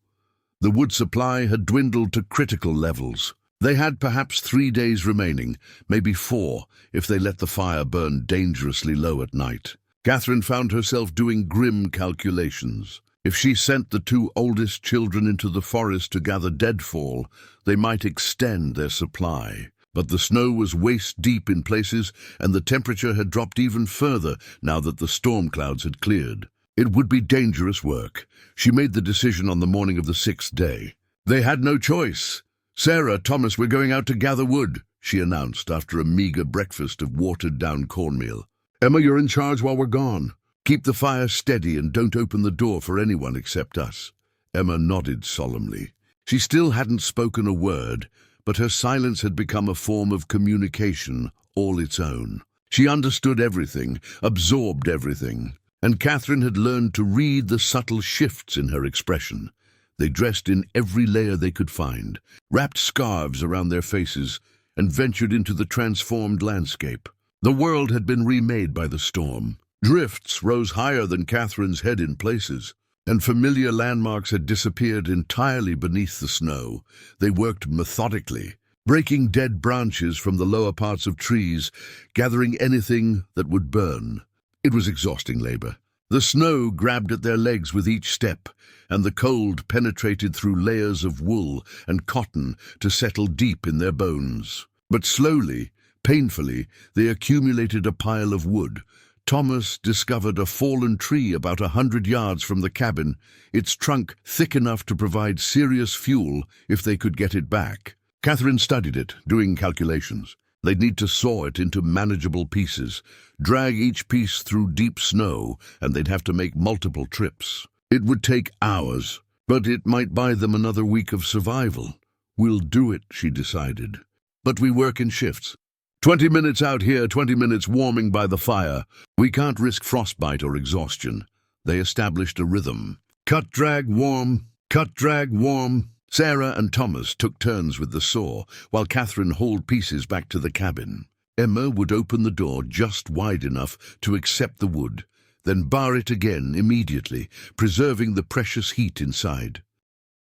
The wood supply had dwindled to critical levels. They had perhaps 3 days remaining, maybe 4, if they let the fire burn dangerously low at night. Catherine found herself doing grim calculations. If she sent the 2 oldest children into the forest to gather deadfall, they might extend their supply. But the snow was waist-deep in places, and the temperature had dropped even further now that the storm clouds had cleared. It would be dangerous work. She made the decision on the morning of the 6th day. They had no choice. "Sarah, Thomas, we're going out to gather wood," she announced after a meager breakfast of watered-down cornmeal. "Emma, you're in charge while we're gone. Keep the fire steady and don't open the door for anyone except us." Emma nodded solemnly. She still hadn't spoken a word, but her silence had become a form of communication all its own. She understood everything, absorbed everything, and Catherine had learned to read the subtle shifts in her expression. They dressed in every layer they could find, wrapped scarves around their faces, and ventured into the transformed landscape. The world had been remade by the storm. Drifts rose higher than Catherine's head in places, and familiar landmarks had disappeared entirely beneath the snow. They worked methodically, breaking dead branches from the lower parts of trees, gathering anything that would burn. It was exhausting labor. The snow grabbed at their legs with each step, and the cold penetrated through layers of wool and cotton to settle deep in their bones. But slowly, painfully, they accumulated a pile of wood. Thomas discovered a fallen tree about 100 yards from the cabin, its trunk thick enough to provide serious fuel if they could get it back. Catherine studied it, doing calculations. They'd need to saw it into manageable pieces, drag each piece through deep snow, and they'd have to make multiple trips. It would take hours, but it might buy them another week of survival. "We'll do it," she decided. "But we work in shifts. 20 minutes out here, 20 minutes warming by the fire. We can't risk frostbite or exhaustion." They established a rhythm. Cut, drag, warm. Cut, drag, warm. Sarah and Thomas took turns with the saw, while Catherine hauled pieces back to the cabin. Emma would open the door just wide enough to accept the wood, then bar it again immediately, preserving the precious heat inside.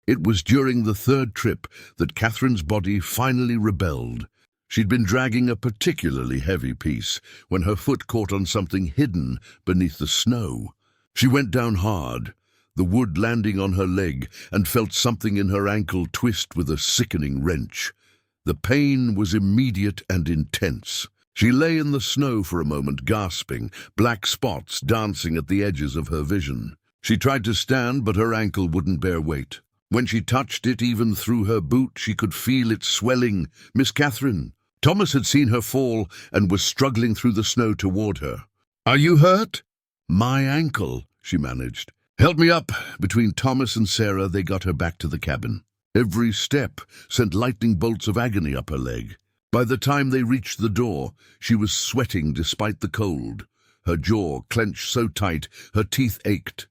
It was during the 3rd trip that Catherine's body finally rebelled. She'd been dragging a particularly heavy piece when her foot caught on something hidden beneath the snow. She went down hard, the wood landing on her leg, and felt something in her ankle twist with a sickening wrench. The pain was immediate and intense. She lay in the snow for a moment, gasping, black spots dancing at the edges of her vision. She tried to stand, but her ankle wouldn't bear weight. When she touched it, even through her boot, she could feel it swelling. "Miss Catherine!" Thomas had seen her fall and was struggling through the snow toward her. "Are you hurt?" "My ankle," she managed. "Help me up." Between Thomas and Sarah, they got her back to the cabin. Every step sent lightning bolts of agony up her leg. By the time they reached the door, she was sweating despite the cold. Her jaw clenched so tight, her teeth ached.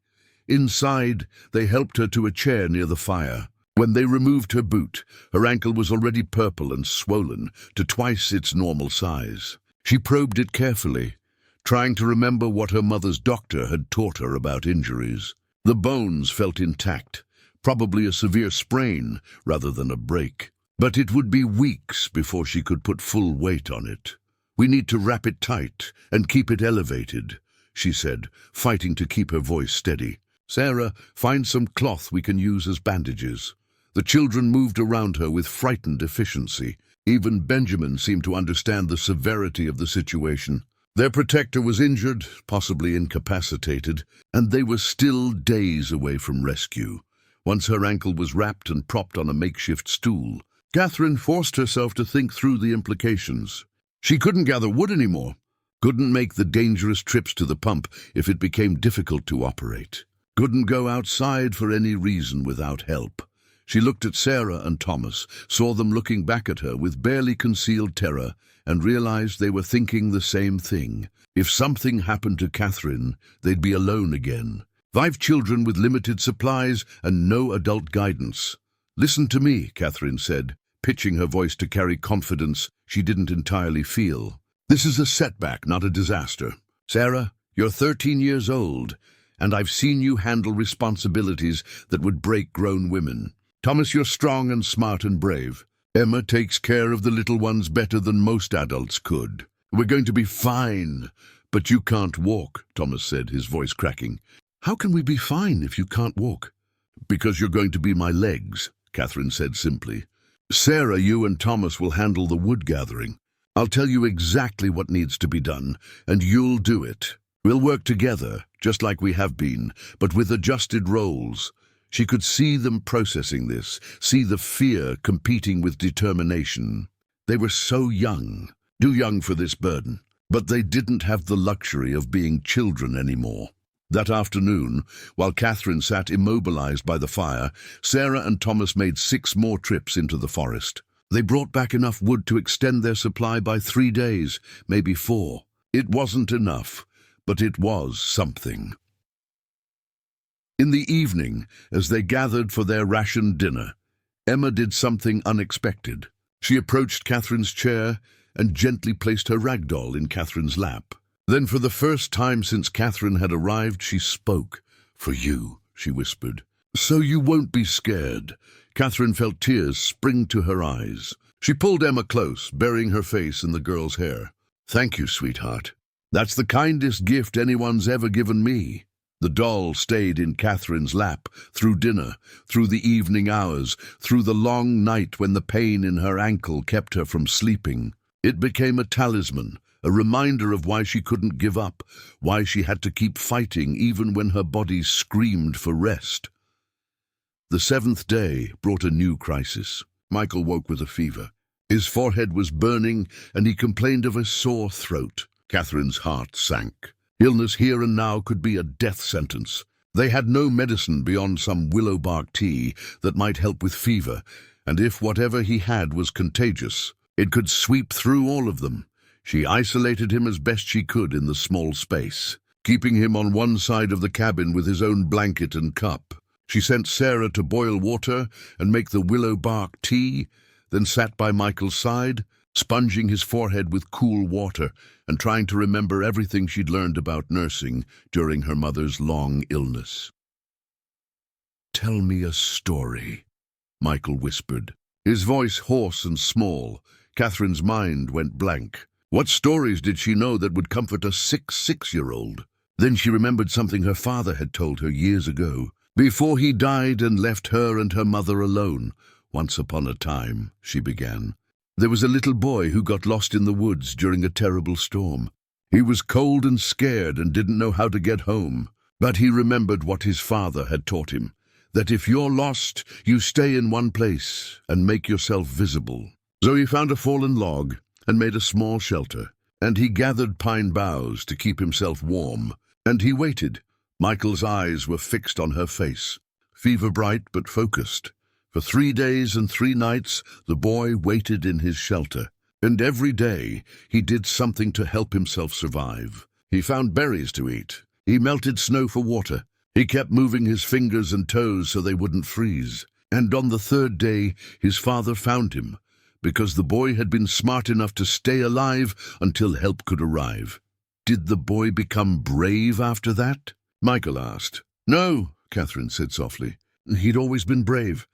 Inside, they helped her to a chair near the fire. When they removed her boot, her ankle was already purple and swollen to twice its normal size. She probed it carefully, trying to remember what her mother's doctor had taught her about injuries. The bones felt intact, probably a severe sprain rather than a break. But it would be weeks before she could put full weight on it. "We need to wrap it tight and keep it elevated," she said, fighting to keep her voice steady. "Sarah, find some cloth we can use as bandages." The children moved around her with frightened efficiency. Even Benjamin seemed to understand the severity of the situation. Their protector was injured, possibly incapacitated, and they were still days away from rescue. Once her ankle was wrapped and propped on a makeshift stool, Catherine forced herself to think through the implications. She couldn't gather wood anymore, couldn't make the dangerous trips to the pump if it became difficult to operate, couldn't go outside for any reason without help. She looked at Sarah and Thomas, saw them looking back at her with barely concealed terror, and realized they were thinking the same thing. If something happened to Catherine, they'd be alone again. 5 children with limited supplies and no adult guidance. "Listen to me," Catherine said, pitching her voice to carry confidence she didn't entirely feel. "This is a setback, not a disaster. Sarah, you're 13 years old, and I've seen you handle responsibilities that would break grown women. Thomas, you're strong and smart and brave. Emma takes care of the little ones better than most adults could. We're going to be fine." "But you can't walk," Thomas said, his voice cracking. "How can we be fine if you can't walk?" "Because you're going to be my legs," Catherine said simply. "Sarah, you and Thomas will handle the wood gathering. I'll tell you exactly what needs to be done, and you'll do it. We'll work together, just like we have been, but with adjusted roles." She could see them processing this, see the fear competing with determination. They were so young, too young for this burden, but they didn't have the luxury of being children anymore. That afternoon, while Catherine sat immobilized by the fire, Sarah and Thomas made 6 more trips into the forest. They brought back enough wood to extend their supply by 3 days, maybe 4. It wasn't enough, but it was something. In the evening, as they gathered for their rationed dinner, Emma did something unexpected. She approached Catherine's chair and gently placed her rag doll in Catherine's lap. Then, for the first time since Catherine had arrived, she spoke. "For you," she whispered. "So you won't be scared." Catherine felt tears spring to her eyes. She pulled Emma close, burying her face in the girl's hair. "Thank you, sweetheart. That's the kindest gift anyone's ever given me." The doll stayed in Catherine's lap through dinner, through the evening hours, through the long night when the pain in her ankle kept her from sleeping. It became a talisman, a reminder of why she couldn't give up, why she had to keep fighting even when her body screamed for rest. The 7th day brought a new crisis. Michael woke with a fever. His forehead was burning, and he complained of a sore throat. Catherine's heart sank. Illness here and now could be a death sentence. They had no medicine beyond some willow bark tea that might help with fever, and if whatever he had was contagious, it could sweep through all of them. She isolated him as best she could in the small space, keeping him on one side of the cabin with his own blanket and cup. She sent Sarah to boil water and make the willow bark tea, then sat by Michael's side, sponging his forehead with cool water and trying to remember everything she'd learned about nursing during her mother's long illness. "Tell me a story," Michael whispered, his voice hoarse and small. Catherine's mind went blank. What stories did she know that would comfort a sick 6-year-old? Then she remembered something her father had told her years ago, before he died and left her and her mother alone. "Once upon a time," she began, "there was a little boy who got lost in the woods during a terrible storm. He was cold and scared and didn't know how to get home. But he remembered what his father had taught him, that if you're lost, you stay in one place and make yourself visible. So he found a fallen log and made a small shelter, and he gathered pine boughs to keep himself warm. And he waited." Michael's eyes were fixed on her face, fever-bright but focused. For 3 days and 3 nights, the boy waited in his shelter, and every day he did something to help himself survive. He found berries to eat. He melted snow for water. He kept moving his fingers and toes so they wouldn't freeze. And on the 3rd day, his father found him, because the boy had been smart enough to stay alive until help could arrive. "Did the boy become brave after that?" Michael asked. "No," Catherine said softly. "He'd always been brave.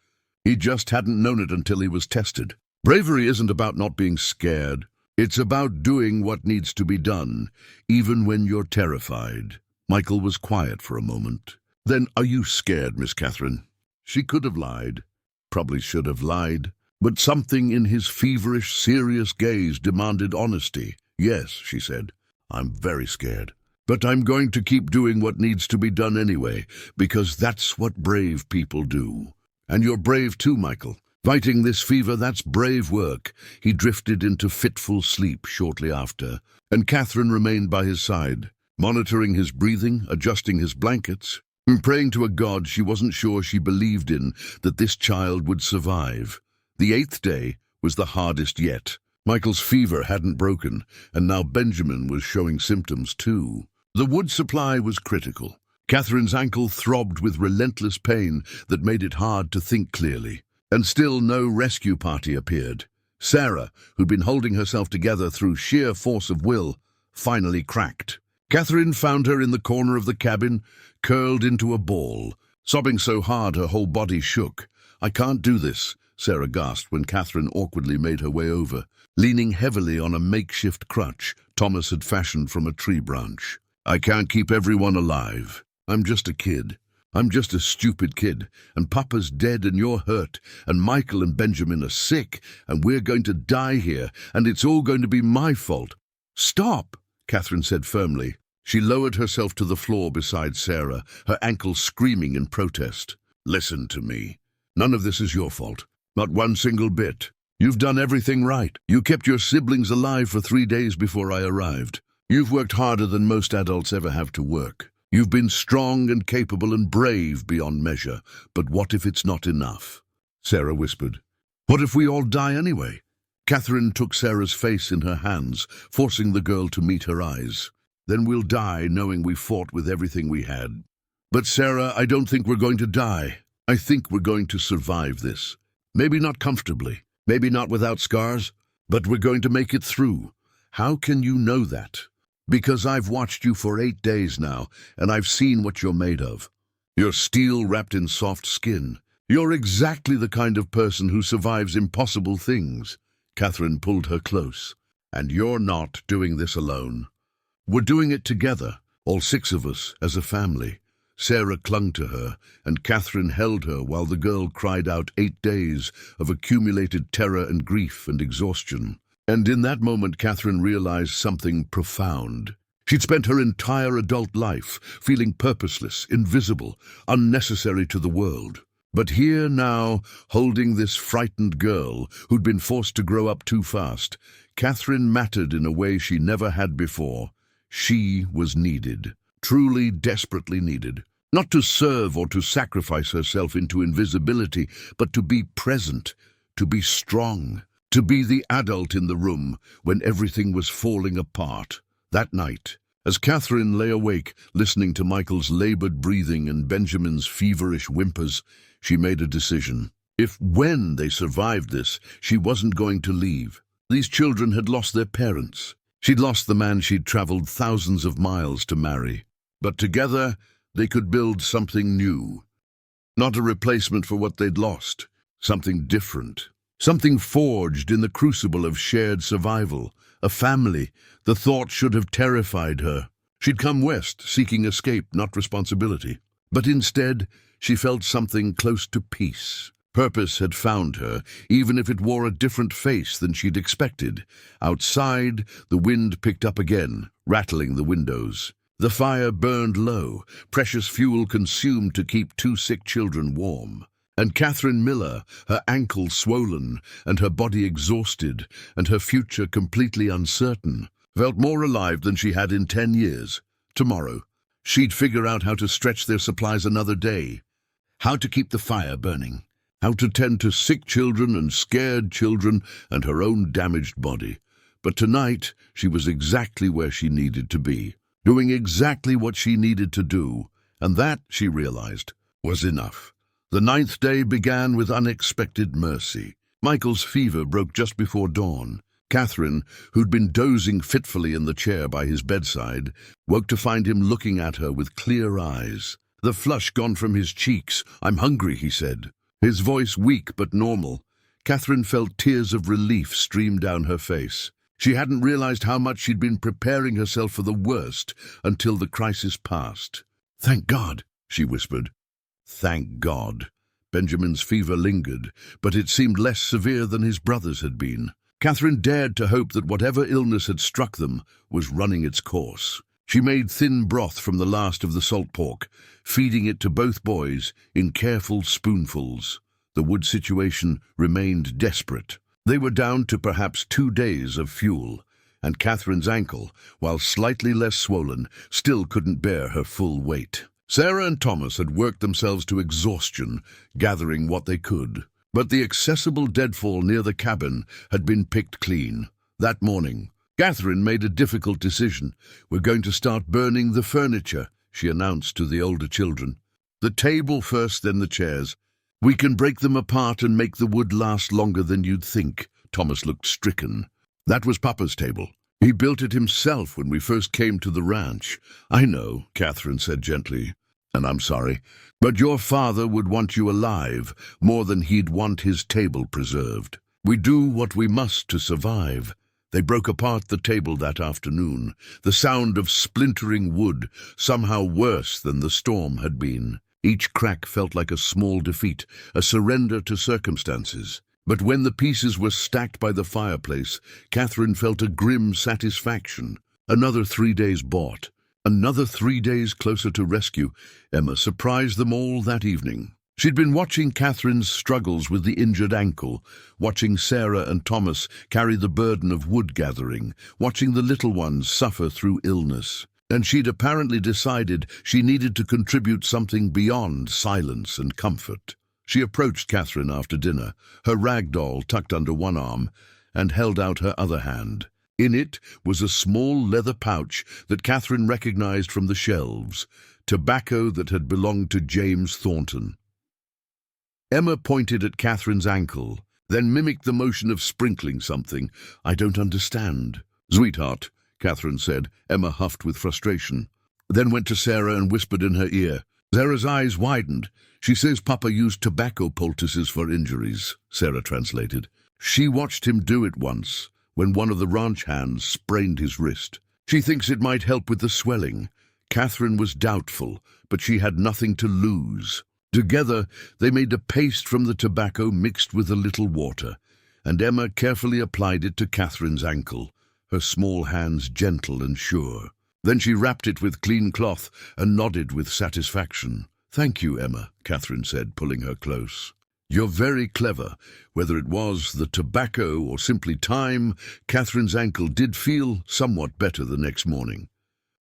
He just hadn't known it until he was tested. Bravery isn't about not being scared. It's about doing what needs to be done, even when you're terrified." Michael was quiet for a moment. "Then are you scared, Miss Catherine?" She could have lied. Probably should have lied. But something in his feverish, serious gaze demanded honesty. "Yes," she said, "I'm very scared. But I'm going to keep doing what needs to be done anyway, because that's what brave people do. And you're brave too, Michael. Fighting this fever, that's brave work." He drifted into fitful sleep shortly after, and Catherine remained by his side, monitoring his breathing, adjusting his blankets, and praying to a God she wasn't sure she believed in that this child would survive. The 8th day was the hardest yet. Michael's fever hadn't broken, and now Benjamin was showing symptoms too. The wood supply was critical. Catherine's ankle throbbed with relentless pain that made it hard to think clearly. And still no rescue party appeared. Sarah, who'd been holding herself together through sheer force of will, finally cracked. Catherine found her in the corner of the cabin, curled into a ball, sobbing so hard her whole body shook. "I can't do this," Sarah gasped when Catherine awkwardly made her way over, leaning heavily on a makeshift crutch Thomas had fashioned from a tree branch. "I can't keep everyone alive. I'm just a kid. I'm just a stupid kid, and Papa's dead and you're hurt, and Michael and Benjamin are sick, and we're going to die here, and it's all going to be my fault." "Stop," Catherine said firmly. She lowered herself to the floor beside Sarah, her ankle screaming in protest. "Listen to me. None of this is your fault. Not one single bit. You've done everything right. You kept your siblings alive for 3 days before I arrived. You've worked harder than most adults ever have to work. You've been strong and capable and brave beyond measure, but what if it's not enough?" Sarah whispered. "What if we all die anyway?" Catherine took Sarah's face in her hands, forcing the girl to meet her eyes. "Then we'll die knowing we fought with everything we had." "But Sarah, I don't think we're going to die. I think we're going to survive this. Maybe not comfortably, maybe not without scars, but we're going to make it through." "How can you know that?" "Because I've watched you for 8 days now, and I've seen what you're made of. You're steel wrapped in soft skin. You're exactly the kind of person who survives impossible things." Catherine pulled her close. "And you're not doing this alone. We're doing it together, all 6 of us, as a family." Sarah clung to her, and Catherine held her while the girl cried out 8 days of accumulated terror and grief and exhaustion. And in that moment, Catherine realized something profound. She'd spent her entire adult life feeling purposeless, invisible, unnecessary to the world. But here now, holding this frightened girl who'd been forced to grow up too fast, Catherine mattered in a way she never had before. She was needed, truly desperately needed. Not to serve or to sacrifice herself into invisibility, but to be present, to be strong. To be the adult in the room when everything was falling apart. That night, as Catherine lay awake, listening to Michael's labored breathing and Benjamin's feverish whimpers, she made a decision. When they survived this, she wasn't going to leave. These children had lost their parents. She'd lost the man she'd traveled thousands of miles to marry. But together, they could build something new. Not a replacement for what they'd lost. Something different. Something forged in the crucible of shared survival, a family. The thought should have terrified her. She'd come west, seeking escape, not responsibility. But instead, she felt something close to peace. Purpose had found her, even if it wore a different face than she'd expected. Outside, the wind picked up again, rattling the windows. The fire burned low, precious fuel consumed to keep 2 sick children warm. And Catherine Miller, her ankle swollen and her body exhausted and her future completely uncertain, felt more alive than she had in 10 years. Tomorrow, she'd figure out how to stretch their supplies another day, how to keep the fire burning, how to tend to sick children and scared children and her own damaged body. But tonight, she was exactly where she needed to be, doing exactly what she needed to do, and that, she realized, was enough. The 9th day began with unexpected mercy. Michael's fever broke just before dawn. Catherine, who'd been dozing fitfully in the chair by his bedside, woke to find him looking at her with clear eyes. The flush gone from his cheeks. "I'm hungry," he said. His voice weak but normal. Catherine felt tears of relief stream down her face. She hadn't realized how much she'd been preparing herself for the worst until the crisis passed. "Thank God," she whispered. "Thank God." Benjamin's fever lingered, but it seemed less severe than his brother's had been. Catherine dared to hope that whatever illness had struck them was running its course. She made thin broth from the last of the salt pork, feeding it to both boys in careful spoonfuls. The wood situation remained desperate. They were down to perhaps 2 days of fuel, and Catherine's ankle, while slightly less swollen, still couldn't bear her full weight. Sarah and Thomas had worked themselves to exhaustion, gathering what they could. But the accessible deadfall near the cabin had been picked clean. That morning, Catherine made a difficult decision. "We're going to start burning the furniture," she announced to the older children. "The table first, then the chairs. We can break them apart and make the wood last longer than you'd think." Thomas looked stricken. "That was Papa's table. He built it himself when we first came to the ranch." "I know," Catherine said gently, "and I'm sorry. But your father would want you alive more than he'd want his table preserved. We do what we must to survive." They broke apart the table that afternoon, the sound of splintering wood somehow worse than the storm had been. Each crack felt like a small defeat, a surrender to circumstances. But when the pieces were stacked by the fireplace, Catherine felt a grim satisfaction. Another 3 days bought. Another 3 days closer to rescue. Emma surprised them all that evening. She'd been watching Catherine's struggles with the injured ankle, watching Sarah and Thomas carry the burden of wood gathering, watching the little ones suffer through illness. And she'd apparently decided she needed to contribute something beyond silence and comfort. She approached Catherine after dinner, her rag doll tucked under one arm, and held out her other hand. In it was a small leather pouch that Catherine recognized from the shelves, tobacco that had belonged to James Thornton. Emma pointed at Catherine's ankle, then mimicked the motion of sprinkling something. "I don't understand." "Sweetheart," Catherine said. Emma huffed with frustration, then went to Sarah and whispered in her ear. Sarah's eyes widened. "She says Papa used tobacco poultices for injuries," Sarah translated. "She watched him do it once, when one of the ranch hands sprained his wrist. She thinks it might help with the swelling." Catherine was doubtful, but she had nothing to lose. Together, they made a paste from the tobacco mixed with a little water, and Emma carefully applied it to Catherine's ankle, her small hands gentle and sure. Then she wrapped it with clean cloth and nodded with satisfaction. "Thank you, Emma," Catherine said, pulling her close. "You're very clever." Whether it was the tobacco or simply time, Catherine's ankle did feel somewhat better the next morning.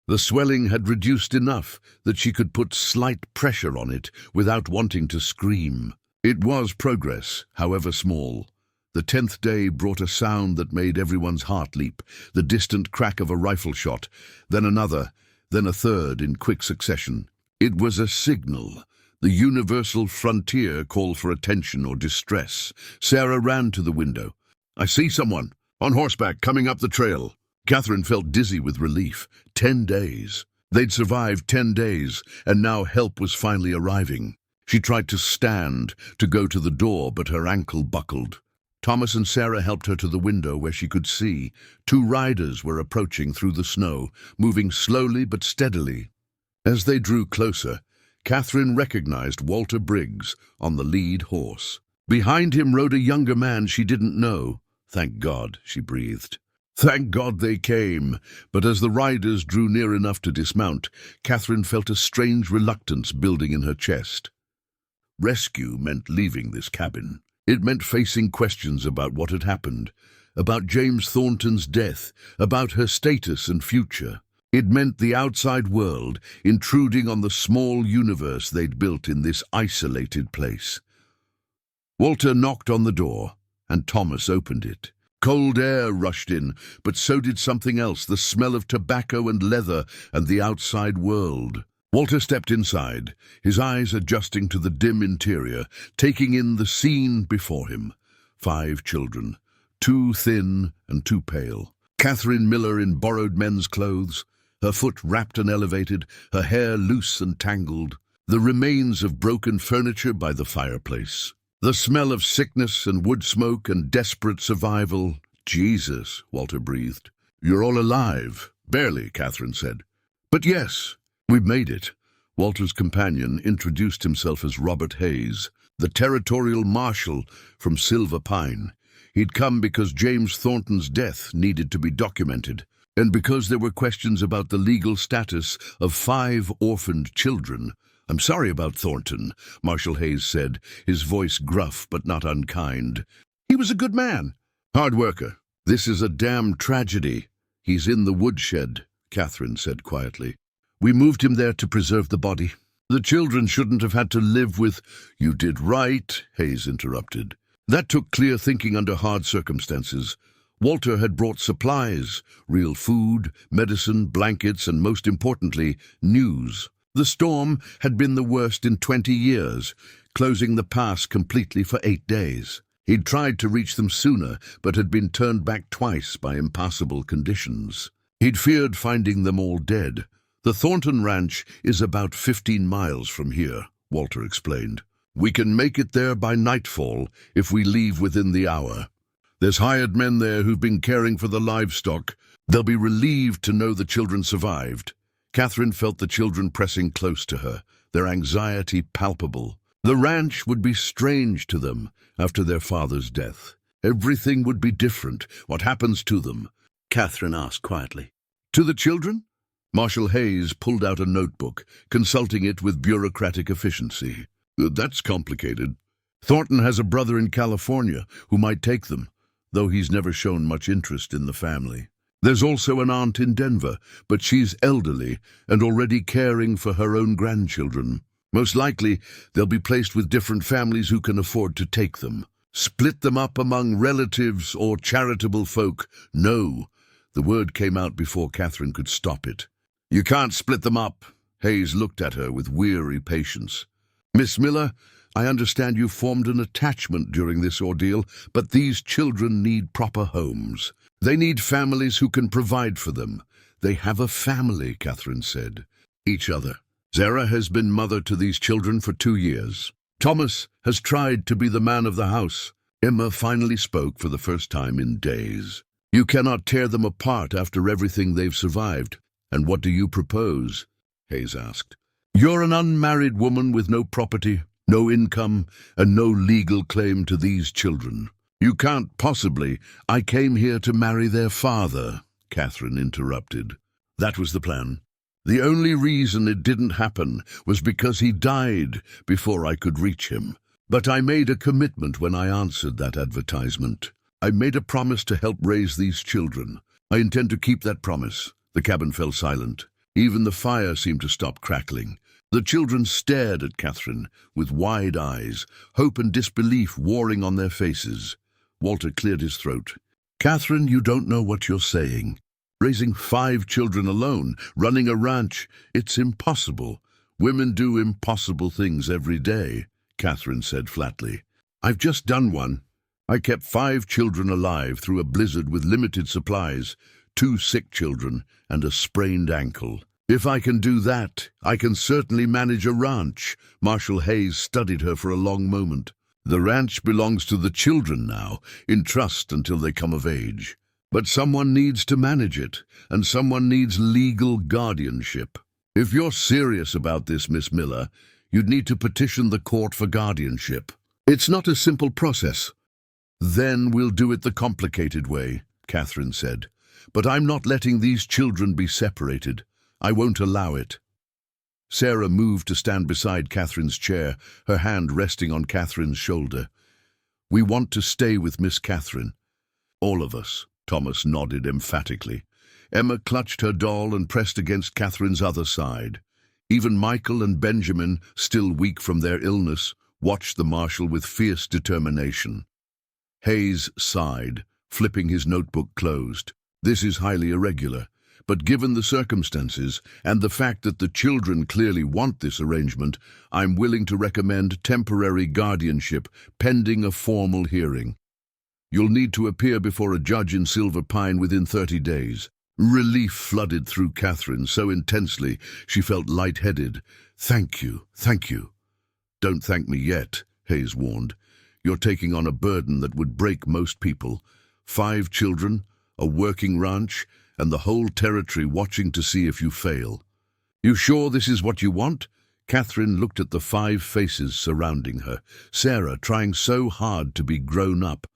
The swelling had reduced enough that she could put slight pressure on it without wanting to scream. It was progress, however small. The 10th day brought a sound that made everyone's heart leap, the distant crack of a rifle shot, then another, then a third in quick succession. It was a signal, the universal frontier call for attention or distress. Sarah ran to the window. "I see someone, on horseback, coming up the trail." Catherine felt dizzy with relief. 10 days. They'd survived 10 days, and now help was finally arriving. She tried to stand, to go to the door, but her ankle buckled. Thomas and Sarah helped her to the window where she could see. 2 riders were approaching through the snow, moving slowly but steadily. As they drew closer, Catherine recognized Walter Briggs on the lead horse. Behind him rode a younger man she didn't know. "Thank God," she breathed. Thank God they came, but as the riders drew near enough to dismount, Catherine felt a strange reluctance building in her chest. Rescue meant leaving this cabin. It meant facing questions about what had happened, about James Thornton's death, about her status and future. It meant the outside world intruding on the small universe they'd built in this isolated place. Walter knocked on the door, and Thomas opened it. Cold air rushed in, but so did something else, the smell of tobacco and leather and the outside world. Walter stepped inside, his eyes adjusting to the dim interior, taking in the scene before him. 5 children, 2 thin and 2 pale. Catherine Miller in borrowed men's clothes, her foot wrapped and elevated, her hair loose and tangled. The remains of broken furniture by the fireplace. The smell of sickness and wood smoke and desperate survival. "Jesus," Walter breathed. "You're all alive." "Barely," Catherine said. "But yes, we've made it." Walter's companion introduced himself as Robert Hayes. the territorial marshal from Silver Pine. He'd come because James Thornton's death needed to be documented, and because there were questions about the legal status of 5 orphaned children. "I'm sorry about Thornton," Marshal Hayes said, his voice gruff but not unkind. "He was a good man. Hard worker. This is a damn tragedy." "He's in the woodshed," Catherine said quietly. "We moved him there to preserve the body. The children shouldn't have had to live with—" "You did right," Hayes interrupted. "That took clear thinking under hard circumstances. Walter had brought supplies, real food, medicine, blankets, and most importantly, news. The storm had been the worst in 20 years, closing the pass completely for 8 days. He'd tried to reach them sooner, but had been turned back twice by impassable conditions. He'd feared finding them all dead. The Thornton Ranch is about 15 miles from here," Walter explained. "We can make it there by nightfall if we leave within the hour. There's hired men there who've been caring for the livestock. They'll be relieved to know the children survived." Catherine felt the children pressing close to her, their anxiety palpable. The ranch would be strange to them after their father's death. Everything would be different. "What happens to them?" Catherine asked quietly. "To the children?" Marshal Hayes pulled out a notebook, consulting it with bureaucratic efficiency. "That's complicated. Thornton has a brother in California who might take them, though he's never shown much interest in the family. There's also an aunt in Denver, but she's elderly and already caring for her own grandchildren. Most likely, they'll be placed with different families who can afford to take them. Split them up among relatives or charitable folk? No." The word came out before Catherine could stop it. "You can't split them up." Hayes looked at her with weary patience. "Miss Miller, I understand you formed an attachment during this ordeal, but these children need proper homes. They need families who can provide for them." "They have a family," Catherine said. "Each other. Zara has been mother to these children for 2 years. Thomas has tried to be the man of the house." Emma finally spoke for the first time in days. "You cannot tear them apart after everything they've survived." "And what do you propose?" Hayes asked. "You're an unmarried woman with no property, no income, and no legal claim to these children. You can't possibly—" "I came here to marry their father," Catherine interrupted. "That was the plan. The only reason it didn't happen was because he died before I could reach him. But I made a commitment when I answered that advertisement. I made a promise to help raise these children. I intend to keep that promise." The cabin fell silent. Even the fire seemed to stop crackling. The children stared at Catherine with wide eyes, hope and disbelief warring on their faces. Walter cleared his throat. "Catherine, you don't know what you're saying. Raising 5 children alone, running a ranch, it's impossible. Women do impossible things every day," Catherine said flatly. "I've just done one. I kept 5 children alive through a blizzard with limited supplies, 2 sick children, and a sprained ankle. If I can do that, I can certainly manage a ranch." Marshal Hayes studied her for a long moment. "The ranch belongs to the children now, in trust until they come of age. But someone needs to manage it, and someone needs legal guardianship. If you're serious about this, Miss Miller, you'd need to petition the court for guardianship. It's not a simple process." "Then we'll do it the complicated way," Catherine said. "But I'm not letting these children be separated. I won't allow it." Sarah moved to stand beside Catherine's chair, her hand resting on Catherine's shoulder. "We want to stay with Miss Catherine." "All of us," Thomas nodded emphatically. Emma clutched her doll and pressed against Catherine's other side. Even Michael and Benjamin, still weak from their illness, watched the marshal with fierce determination. Hayes sighed, flipping his notebook closed. "This is highly irregular. But given the circumstances, and the fact that the children clearly want this arrangement, I'm willing to recommend temporary guardianship pending a formal hearing. You'll need to appear before a judge in Silver Pine within 30 days. Relief flooded through Catherine so intensely she felt lightheaded. Thank you. Don't thank me yet, Hayes warned. You're taking on a burden that would break most people. 5 children, a working ranch, and the whole territory watching to see if you fail. You sure this is what you want? Catherine looked at the 5 faces surrounding her. Sarah trying so hard to be grown up.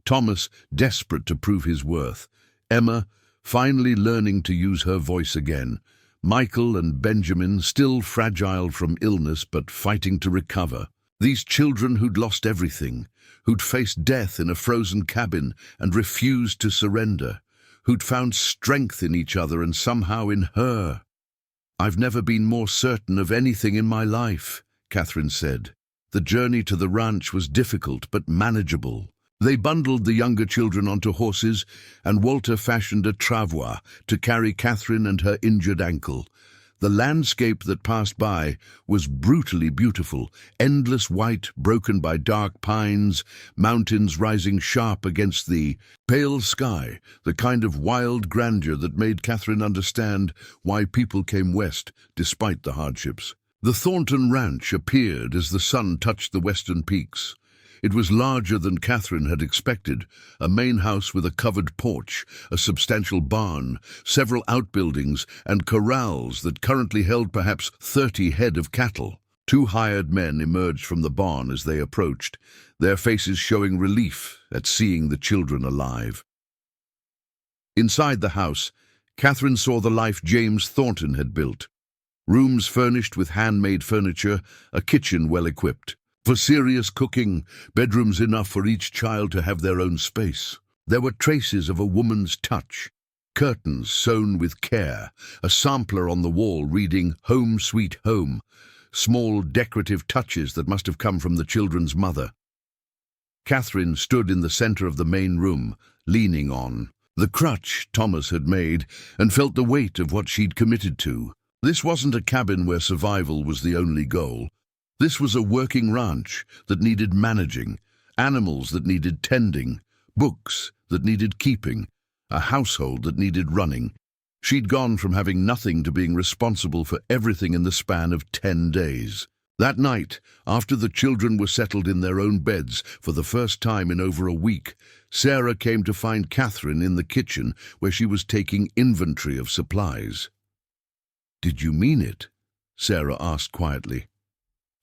Thomas desperate to prove his worth. Emma finally learning to use her voice again. Michael and Benjamin still fragile from illness but fighting to recover. These children who'd lost everything, who'd faced death in a frozen cabin and refused to surrender, who'd found strength in each other and somehow in her. "I've never been more certain of anything in my life," Catherine said. The journey to the ranch was difficult but manageable. They bundled the younger children onto horses, and Walter fashioned a travois to carry Catherine and her injured ankle. The landscape that passed by was brutally beautiful, endless white broken by dark pines, mountains rising sharp against the pale sky, the kind of wild grandeur that made Catherine understand why people came west despite the hardships. The Thornton Ranch appeared as the sun touched the western peaks. It was larger than Catherine had expected, a main house with a covered porch, a substantial barn, several outbuildings, and corrals that currently held perhaps 30 head of cattle. 2 hired men emerged from the barn as they approached, their faces showing relief at seeing the children alive. Inside the house, Catherine saw the life James Thornton had built. Rooms furnished with handmade furniture, a kitchen well-equipped. For serious cooking, bedrooms enough for each child to have their own space. There were traces of a woman's touch, curtains sewn with care, a sampler on the wall reading "Home Sweet Home," small decorative touches that must have come from the children's mother. Catherine stood in the center of the main room, leaning on the crutch Thomas had made, and felt the weight of what she'd committed to. This wasn't a cabin where survival was the only goal. This was a working ranch that needed managing, animals that needed tending, books that needed keeping, a household that needed running. She'd gone from having nothing to being responsible for everything in the span of 10 days. That night, after the children were settled in their own beds for the first time in over a week, Sarah came to find Catherine in the kitchen where she was taking inventory of supplies. "Did you mean it?" Sarah asked quietly.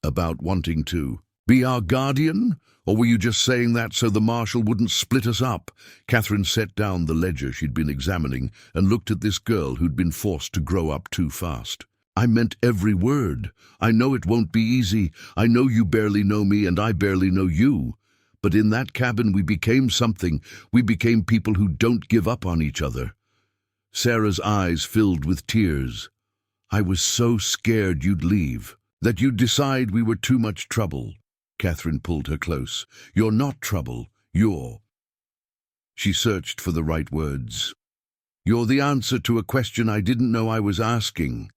"About wanting to be our guardian? Or were you just saying that so the marshal wouldn't split us up?" Catherine set down the ledger she'd been examining and looked at this girl who'd been forced to grow up too fast. "I meant every word. I know it won't be easy. I know you barely know me and I barely know you. But in that cabin we became something. We became people who don't give up on each other." Sarah's eyes filled with tears. "I was so scared you'd leave. That you'd decide we were too much trouble." Catherine pulled her close. "You're not trouble. You're—" She searched for the right words. "You're the answer to a question I didn't know I was asking.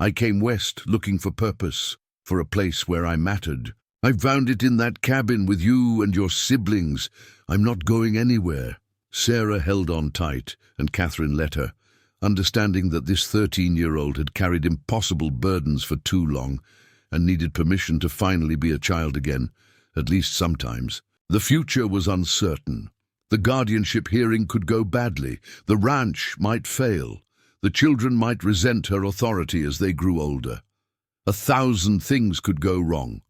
I came west looking for purpose, for a place where I mattered. I found it in that cabin with you and your siblings. I'm not going anywhere." Sarah held on tight, and Catherine let her, understanding that this 13-year-old had carried impossible burdens for too long and needed permission to finally be a child again, at least sometimes. The future was uncertain. The guardianship hearing could go badly. The ranch might fail. The children might resent her authority as they grew older. 1,000 things could go wrong.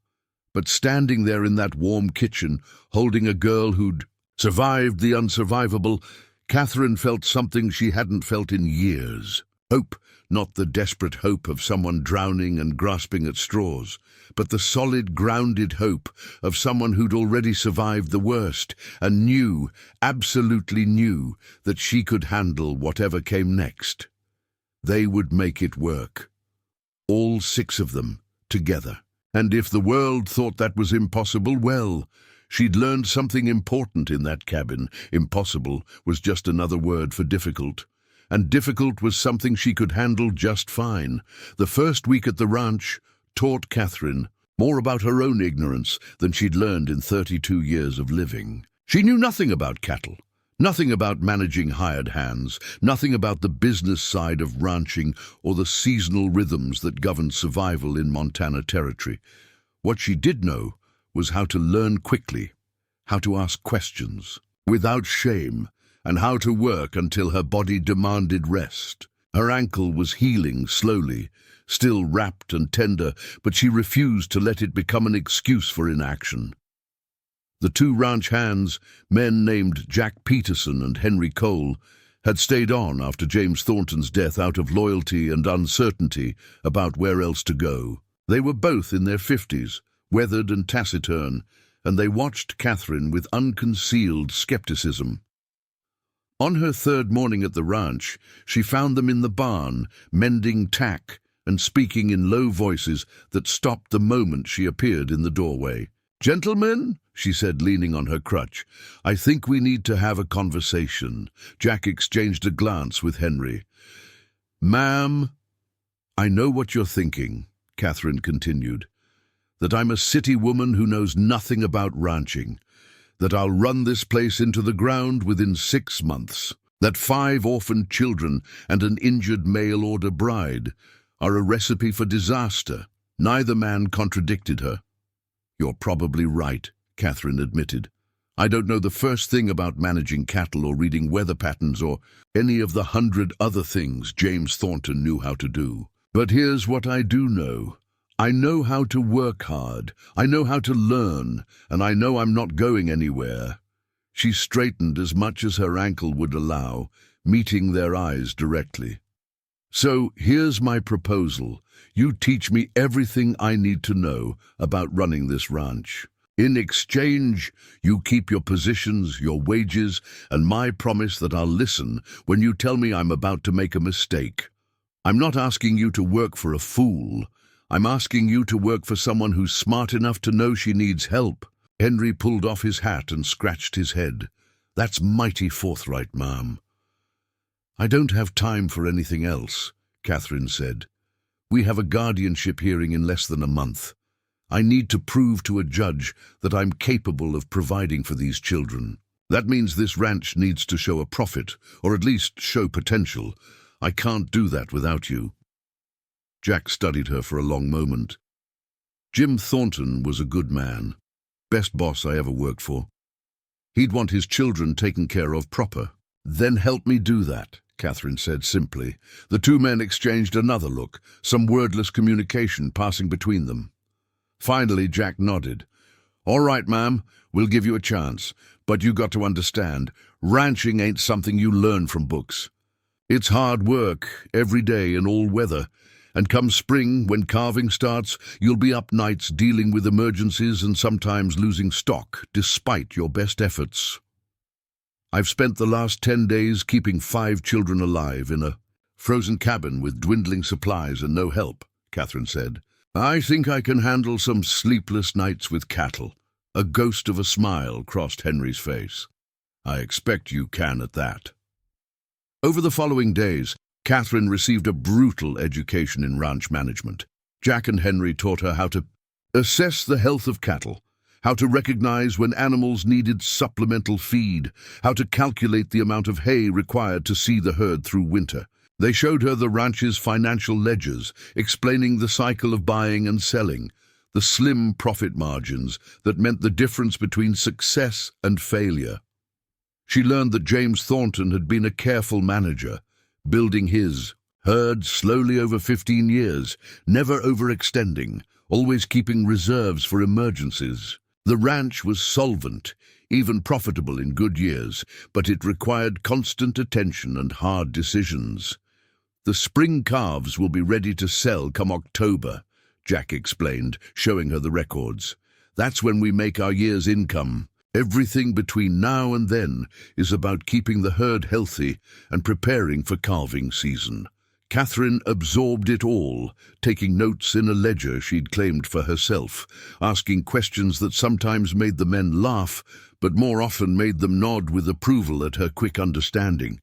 But standing there in that warm kitchen, holding a girl who'd survived the unsurvivable, Catherine felt something she hadn't felt in years. Hope, not the desperate hope of someone drowning and grasping at straws, but the solid, grounded hope of someone who'd already survived the worst and knew, absolutely knew, that she could handle whatever came next. They would make it work. All 6 of them, together. And if the world thought that was impossible, well, she'd learned something important in that cabin. Impossible was just another word for difficult. And difficult was something she could handle just fine. The first week at the ranch taught Catherine more about her own ignorance than she'd learned in 32 years of living. She knew nothing about cattle, nothing about managing hired hands, nothing about the business side of ranching or the seasonal rhythms that governed survival in Montana Territory. What she did know was how to learn quickly, how to ask questions without shame, and how to work until her body demanded rest. Her ankle was healing slowly, still rapt and tender, but she refused to let it become an excuse for inaction. The two ranch hands, men named Jack Peterson and Henry Cole, had stayed on after James Thornton's death out of loyalty and uncertainty about where else to go. They were both in their 50s, weathered and taciturn, and they watched Catherine with unconcealed skepticism. On her third morning at the ranch, she found them in the barn, mending tack and speaking in low voices that stopped the moment she appeared in the doorway. "Gentlemen," she said, leaning on her crutch, "I think we need to have a conversation." Jack exchanged a glance with Henry. "Ma'am, I know what you're thinking," Catherine continued, "that I'm a city woman who knows nothing about ranching, that I'll run this place into the ground within 6 months, that 5 orphaned children and an injured mail-order bride are a recipe for disaster." Neither man contradicted her. "You're probably right," Catherine admitted. "I don't know the first thing about managing cattle or reading weather patterns or any of the 100 other things James Thornton knew how to do. But here's what I do know. I know how to work hard, I know how to learn, and I know I'm not going anywhere." She straightened as much as her ankle would allow, meeting their eyes directly. "So here's my proposal. You teach me everything I need to know about running this ranch. In exchange, you keep your positions, your wages, and my promise that I'll listen when you tell me I'm about to make a mistake. I'm not asking you to work for a fool. I'm asking you to work for someone who's smart enough to know she needs help." Henry pulled off his hat and scratched his head. "That's mighty forthright, ma'am." "I don't have time for anything else," Catherine said. "We have a guardianship hearing in less than a month. I need to prove to a judge that I'm capable of providing for these children. That means this ranch needs to show a profit, or at least show potential. I can't do that without you." Jack studied her for a long moment. "Jim Thornton was a good man. Best boss I ever worked for. He'd want his children taken care of proper." "Then help me do that," Catherine said simply. The two men exchanged another look, some wordless communication passing between them. Finally, Jack nodded. "All right, ma'am, we'll give you a chance. But you got to understand, ranching ain't something you learn from books. It's hard work, every day in all weather. And come spring, when calving starts, you'll be up nights dealing with emergencies and sometimes losing stock, despite your best efforts. I've spent the last 10 days keeping 5 children alive in a frozen cabin with dwindling supplies and no help," Catherine said. "I think I can handle some sleepless nights with cattle." A ghost of a smile crossed Henry's face. "I expect you can at that." Over the following days, Catherine received a brutal education in ranch management. Jack and Henry taught her how to assess the health of cattle, how to recognize when animals needed supplemental feed, how to calculate the amount of hay required to see the herd through winter. They showed her the ranch's financial ledgers, explaining the cycle of buying and selling, the slim profit margins that meant the difference between success and failure. She learned that James Thornton had been a careful manager, building his herd slowly over 15 years, never overextending, always keeping reserves for emergencies. The ranch was solvent, even profitable in good years, but it required constant attention and hard decisions. "The spring calves will be ready to sell come October," Jack explained, showing her the records. "That's when we make our year's income. Everything between now and then is about keeping the herd healthy and preparing for calving season." Catherine absorbed it all, taking notes in a ledger she'd claimed for herself, asking questions that sometimes made the men laugh, but more often made them nod with approval at her quick understanding.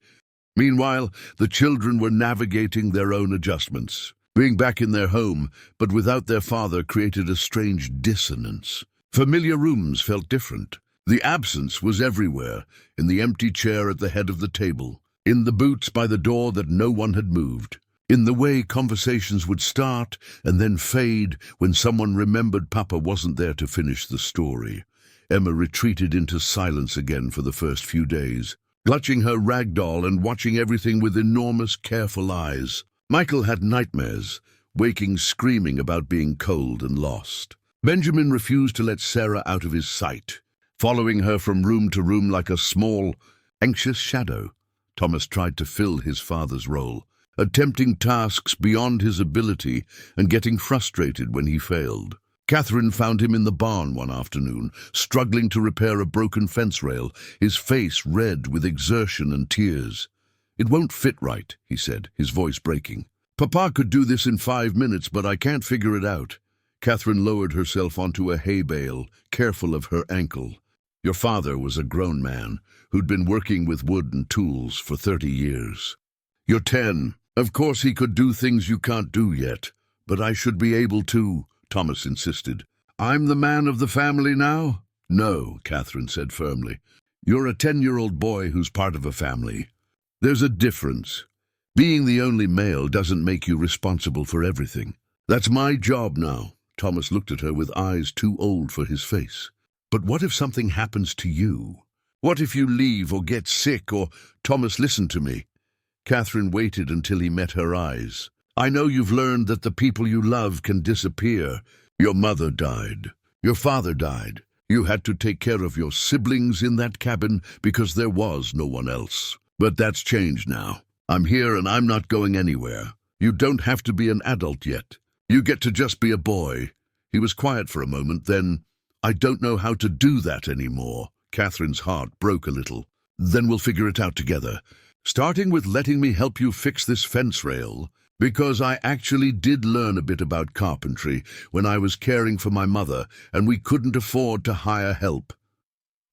Meanwhile, the children were navigating their own adjustments. Being back in their home, but without their father, created a strange dissonance. Familiar rooms felt different. The absence was everywhere, in the empty chair at the head of the table, in the boots by the door that no one had moved, in the way conversations would start and then fade when someone remembered Papa wasn't there to finish the story. Emma retreated into silence again for the first few days, clutching her rag doll and watching everything with enormous, careful eyes. Michael had nightmares, waking screaming about being cold and lost. Benjamin refused to let Sarah out of his sight, following her from room to room like a small, anxious shadow. Thomas tried to fill his father's role, attempting tasks beyond his ability and getting frustrated when he failed. Catherine found him in the barn one afternoon, struggling to repair a broken fence rail, his face red with exertion and tears. "It won't fit right," he said, his voice breaking. "Papa could do this in 5 minutes, but I can't figure it out." Catherine lowered herself onto a hay bale, careful of her ankle. "Your father was a grown man who'd been working with wood and tools for 30 years. You're 10. Of course he could do things you can't do yet, but I should be able to," Thomas insisted. "I'm the man of the family now?" "No," Catherine said firmly. "You're a 10-year-old boy who's part of a family. There's a difference. Being the only male doesn't make you responsible for everything. That's my job now." Thomas looked at her with eyes too old for his face. "But what if something happens to you? What if you leave or get sick or—" "Thomas, listen to me." Catherine waited until he met her eyes. "I know you've learned that the people you love can disappear. Your mother died. Your father died. You had to take care of your siblings in that cabin because there was no one else. But that's changed now. I'm here and I'm not going anywhere. You don't have to be an adult yet. You get to just be a boy." He was quiet for a moment, then, "I don't know how to do that anymore." Catherine's heart broke a little. "Then we'll figure it out together. Starting with letting me help you fix this fence rail, because I actually did learn a bit about carpentry when I was caring for my mother and we couldn't afford to hire help."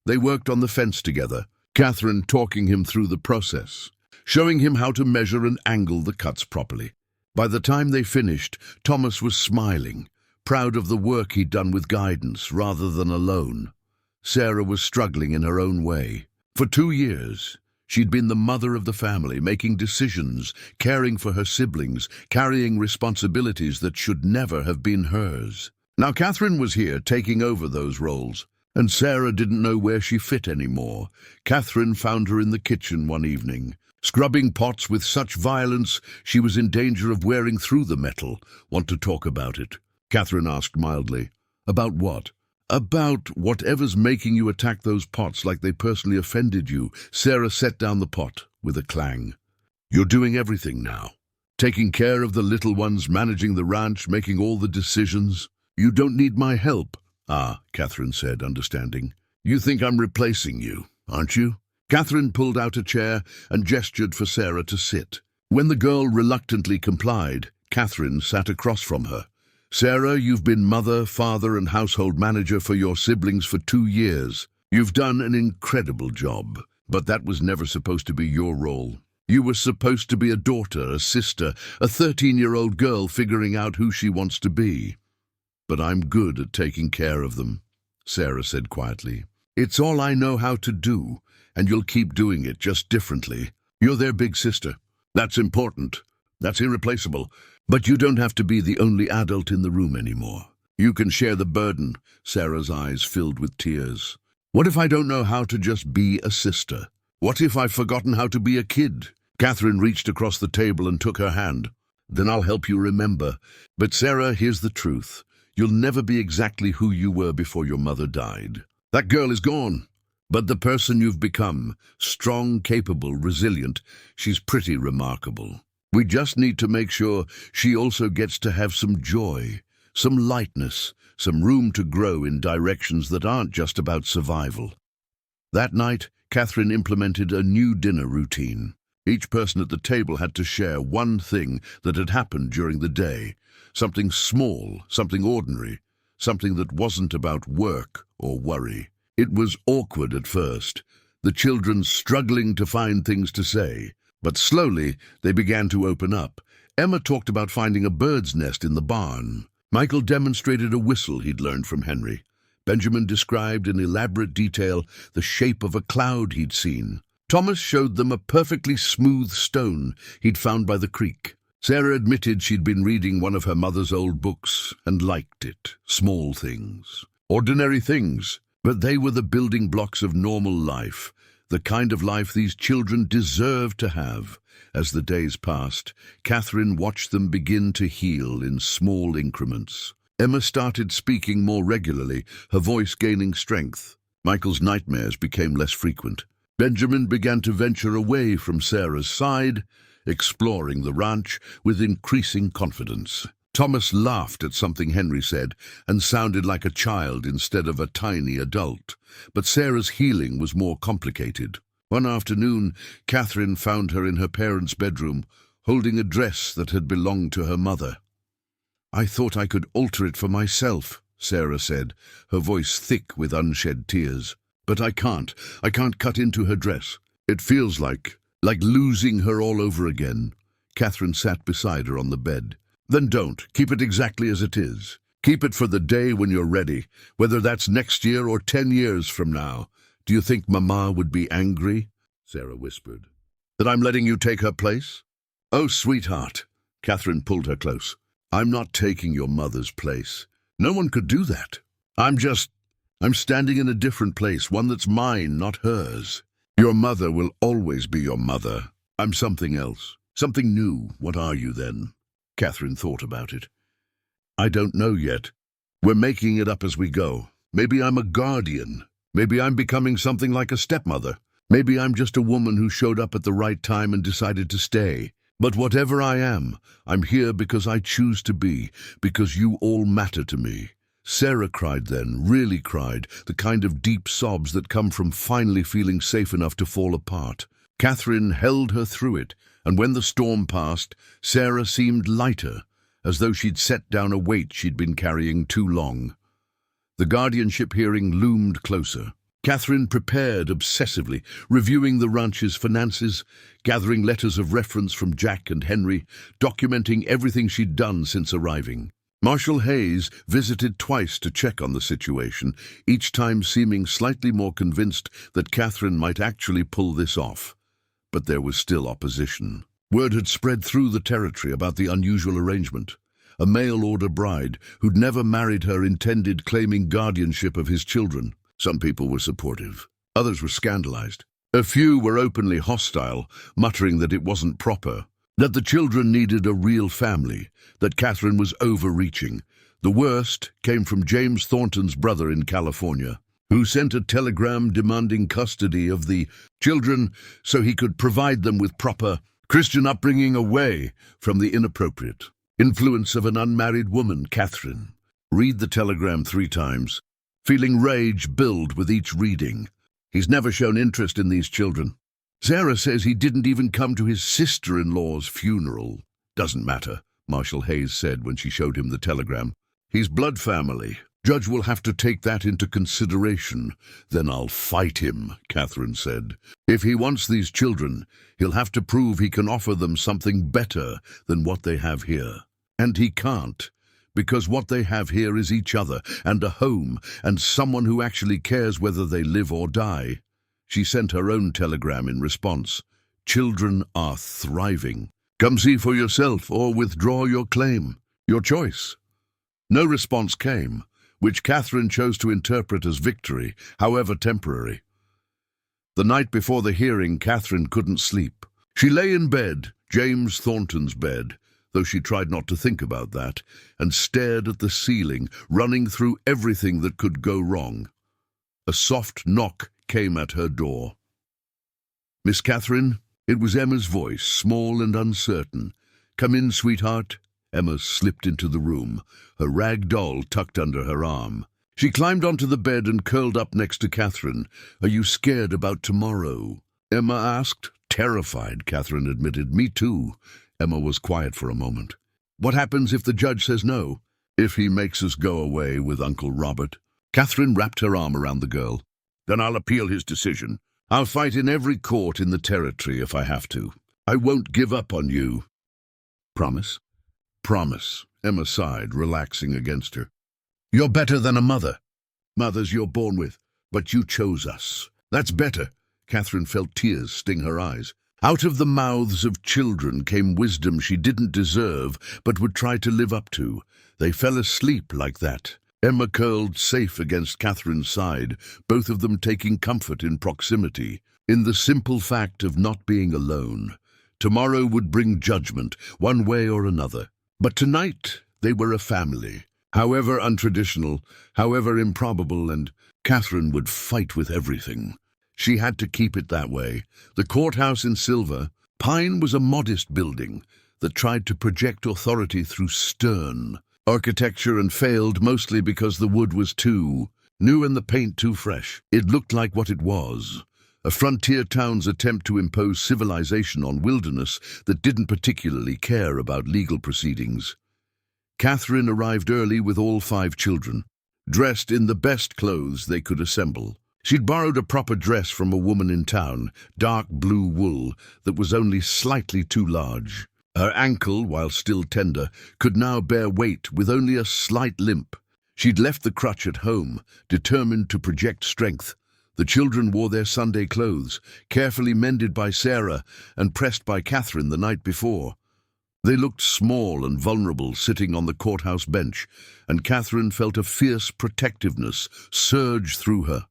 They worked on the fence together, Catherine talking him through the process, showing him how to measure and angle the cuts properly. By the time they finished, Thomas was smiling, proud of the work he'd done with guidance rather than alone. Sarah was struggling in her own way. For 2 years, she'd been the mother of the family, making decisions, caring for her siblings, carrying responsibilities that should never have been hers. Now Catherine was here, taking over those roles, and Sarah didn't know where she fit anymore. Catherine found her in the kitchen one evening, scrubbing pots with such violence she was in danger of wearing through the metal. "Want to talk about it?" Catherine asked mildly. "About what?" "About whatever's making you attack those pots like they personally offended you." Sarah set down the pot with a clang. "You're doing everything now. Taking care of the little ones, managing the ranch, making all the decisions. You don't need my help." "Ah," Catherine said, understanding. "You think I'm replacing you, aren't you?" Catherine pulled out a chair and gestured for Sarah to sit. When the girl reluctantly complied, Catherine sat across from her. "Sarah, you've been mother, father, and household manager for your siblings for 2 years. You've done an incredible job, but that was never supposed to be your role. You were supposed to be a daughter, a sister, a 13-year-old girl figuring out who she wants to be." "But I'm good at taking care of them," Sarah said quietly. "It's all I know how to do, and you'll keep doing it, just differently. You're their big sister. That's important. That's irreplaceable. But you don't have to be the only adult in the room anymore. You can share the burden." Sarah's eyes filled with tears. "What if I don't know how to just be a sister? What if I've forgotten how to be a kid?" Catherine reached across the table and took her hand. "Then I'll help you remember. But Sarah, here's the truth. You'll never be exactly who you were before your mother died. That girl is gone. But the person you've become, strong, capable, resilient, she's pretty remarkable. We just need to make sure she also gets to have some joy, some lightness, some room to grow in directions that aren't just about survival." That night, Catherine implemented a new dinner routine. Each person at the table had to share one thing that had happened during the day, something small, something ordinary, something that wasn't about work or worry. It was awkward at first, the children struggling to find things to say, but slowly they began to open up. Emma talked about finding a bird's nest in the barn. Michael demonstrated a whistle he'd learned from Henry. Benjamin described in elaborate detail the shape of a cloud he'd seen. Thomas showed them a perfectly smooth stone he'd found by the creek. Sarah admitted she'd been reading one of her mother's old books and liked it. Small things, ordinary things, but they were the building blocks of normal life. the kind of life these children deserve to have. As the days passed, Catherine watched them begin to heal in small increments. Emma started speaking more regularly, her voice gaining strength. Michael's nightmares became less frequent. Benjamin began to venture away from Sarah's side, exploring the ranch with increasing confidence. Thomas laughed at something Henry said and sounded like a child instead of a tiny adult. But Sarah's healing was more complicated. One afternoon, Catherine found her in her parents' bedroom, holding a dress that had belonged to her mother. "I thought I could alter it for myself," Sarah said, her voice thick with unshed tears. "But I can't. I can't cut into her dress. It feels like losing her all over again." Catherine sat beside her on the bed. "Then don't. Keep it exactly as it is. Keep it for the day when you're ready, whether that's next year or 10 years from now. Do you think Mama would be angry?" Sarah whispered. "That I'm letting you take her place?" "Oh, sweetheart." Catherine pulled her close. "I'm not taking your mother's place. No one could do that. I'm standing in a different place, one that's mine, not hers. Your mother will always be your mother. I'm something else, something new. What are you then?" Catherine thought about it. "I don't know yet. We're making it up as we go. Maybe I'm a guardian. Maybe I'm becoming something like a stepmother. Maybe I'm just a woman who showed up at the right time and decided to stay. But whatever I am, I'm here because I choose to be, because you all matter to me." Sarah cried then, really cried, the kind of deep sobs that come from finally feeling safe enough to fall apart. Catherine held her through it, and when the storm passed, Sarah seemed lighter, as though she'd set down a weight she'd been carrying too long. The guardianship hearing loomed closer. Catherine prepared obsessively, reviewing the ranch's finances, gathering letters of reference from Jack and Henry, documenting everything she'd done since arriving. Marshal Hayes visited twice to check on the situation, each time seeming slightly more convinced that Catherine might actually pull this off. But there was still opposition. Word had spread through the territory about the unusual arrangement. A mail-order bride who'd never married her intended claiming guardianship of his children. Some people were supportive. Others were scandalized. A few were openly hostile, muttering that it wasn't proper, that the children needed a real family, that Catherine was overreaching. The worst came from James Thornton's brother in California, who sent a telegram demanding custody of the children so he could provide them with proper Christian upbringing away from the inappropriate influence of an unmarried woman, Catherine. Read the telegram 3 times, feeling rage build with each reading. He's never shown interest in these children. Sarah says he didn't even come to his sister-in-law's funeral. Doesn't matter, Marshal Hayes said when she showed him the telegram. He's blood family. Judge will have to take that into consideration. Then I'll fight him, Catherine said. If he wants these children, he'll have to prove he can offer them something better than what they have here. And he can't, because what they have here is each other, and a home, and someone who actually cares whether they live or die. She sent her own telegram in response. Children are thriving. Come see for yourself or withdraw your claim. Your choice. No response came, which Catherine chose to interpret as victory, however temporary. The night before the hearing, Catherine couldn't sleep. She lay in bed, James Thornton's bed, though she tried not to think about that, and stared at the ceiling, running through everything that could go wrong. A soft knock came at her door. "Miss Catherine?" It was Emma's voice, small and uncertain. "Come in, sweetheart." Emma slipped into the room, her rag doll tucked under her arm. She climbed onto the bed and curled up next to Catherine. "Are you scared about tomorrow?" Emma asked. "Terrified," Catherine admitted. "Me too." Emma was quiet for a moment. "What happens if the judge says no?" "If he makes us go away with Uncle Robert." Catherine wrapped her arm around the girl. "Then I'll appeal his decision. I'll fight in every court in the territory if I have to. I won't give up on you." "Promise?" "Promise," Emma sighed, relaxing against her. "You're better than a mother. Mothers you're born with, but you chose us. That's better." Catherine felt tears sting her eyes. Out of the mouths of children came wisdom she didn't deserve, but would try to live up to. They fell asleep like that. Emma curled safe against Catherine's side, both of them taking comfort in proximity, in the simple fact of not being alone. Tomorrow would bring judgment, one way or another. But tonight they were a family. However untraditional, however improbable, and Catherine would fight with everything. She had to keep it that way. The courthouse in Silver Pine was a modest building that tried to project authority through stern architecture and failed mostly because the wood was too new and the paint too fresh. It looked like what it was, a frontier town's attempt to impose civilization on wilderness that didn't particularly care about legal proceedings. Catherine arrived early with all 5 children, dressed in the best clothes they could assemble. She'd borrowed a proper dress from a woman in town, dark blue wool that was only slightly too large. Her ankle, while still tender, could now bear weight with only a slight limp. She'd left the crutch at home, determined to project strength. The children wore their Sunday clothes, carefully mended by Sarah and pressed by Catherine the night before. They looked small and vulnerable sitting on the courthouse bench, and Catherine felt a fierce protectiveness surge through her.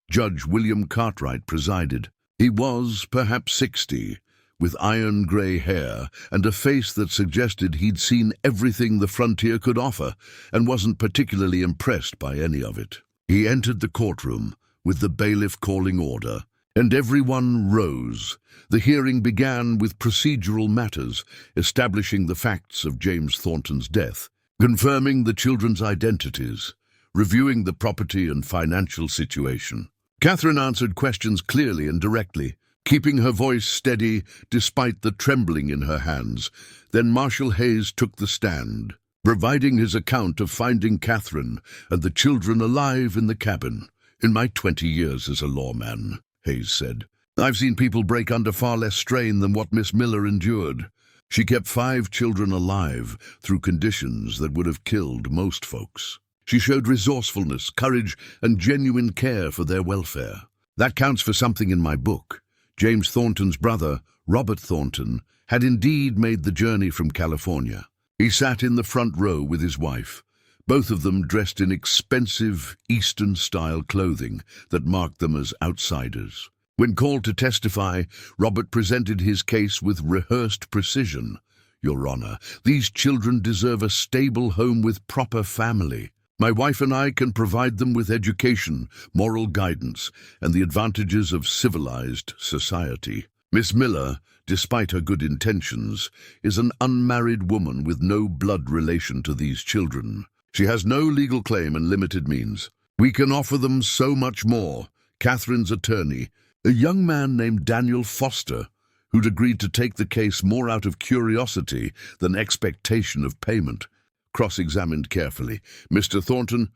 Judge William Cartwright presided. He was perhaps 60, with iron-grey hair and a face that suggested he'd seen everything the frontier could offer and wasn't particularly impressed by any of it. He entered the courtroom with the bailiff calling order, and everyone rose. The hearing began with procedural matters, establishing the facts of James Thornton's death, confirming the children's identities, reviewing the property and financial situation. Catherine answered questions clearly and directly, keeping her voice steady despite the trembling in her hands. Then Marshal Hayes took the stand, providing his account of finding Catherine and the children alive in the cabin. "In my 20 years as a lawman," Hayes said, "I've seen people break under far less strain than what Miss Miller endured. She kept 5 children alive through conditions that would have killed most folks. She showed resourcefulness, courage, and genuine care for their welfare. That counts for something in my book." James Thornton's brother, Robert Thornton, had indeed made the journey from California. He sat in the front row with his wife, both of them dressed in expensive Eastern-style clothing that marked them as outsiders. When called to testify, Robert presented his case with rehearsed precision. "Your Honor, these children deserve a stable home with proper family. My wife and I can provide them with education, moral guidance, and the advantages of civilized society. Miss Miller, despite her good intentions, is an unmarried woman with no blood relation to these children. She has no legal claim and limited means. We can offer them so much more." Catherine's attorney, a young man named Daniel Foster, who'd agreed to take the case more out of curiosity than expectation of payment, cross-examined carefully. "Mr. Thornton,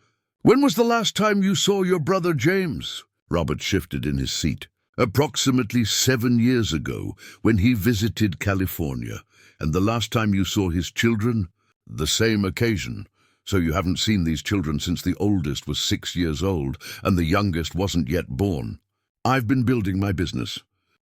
when was the last time you saw your brother James?" Robert shifted in his seat. "Approximately 7 years ago, when he visited California. And the last time you saw his children?" "The same occasion. So you haven't seen these children since the oldest was 6 years old and the youngest wasn't yet born." "I've been building my business.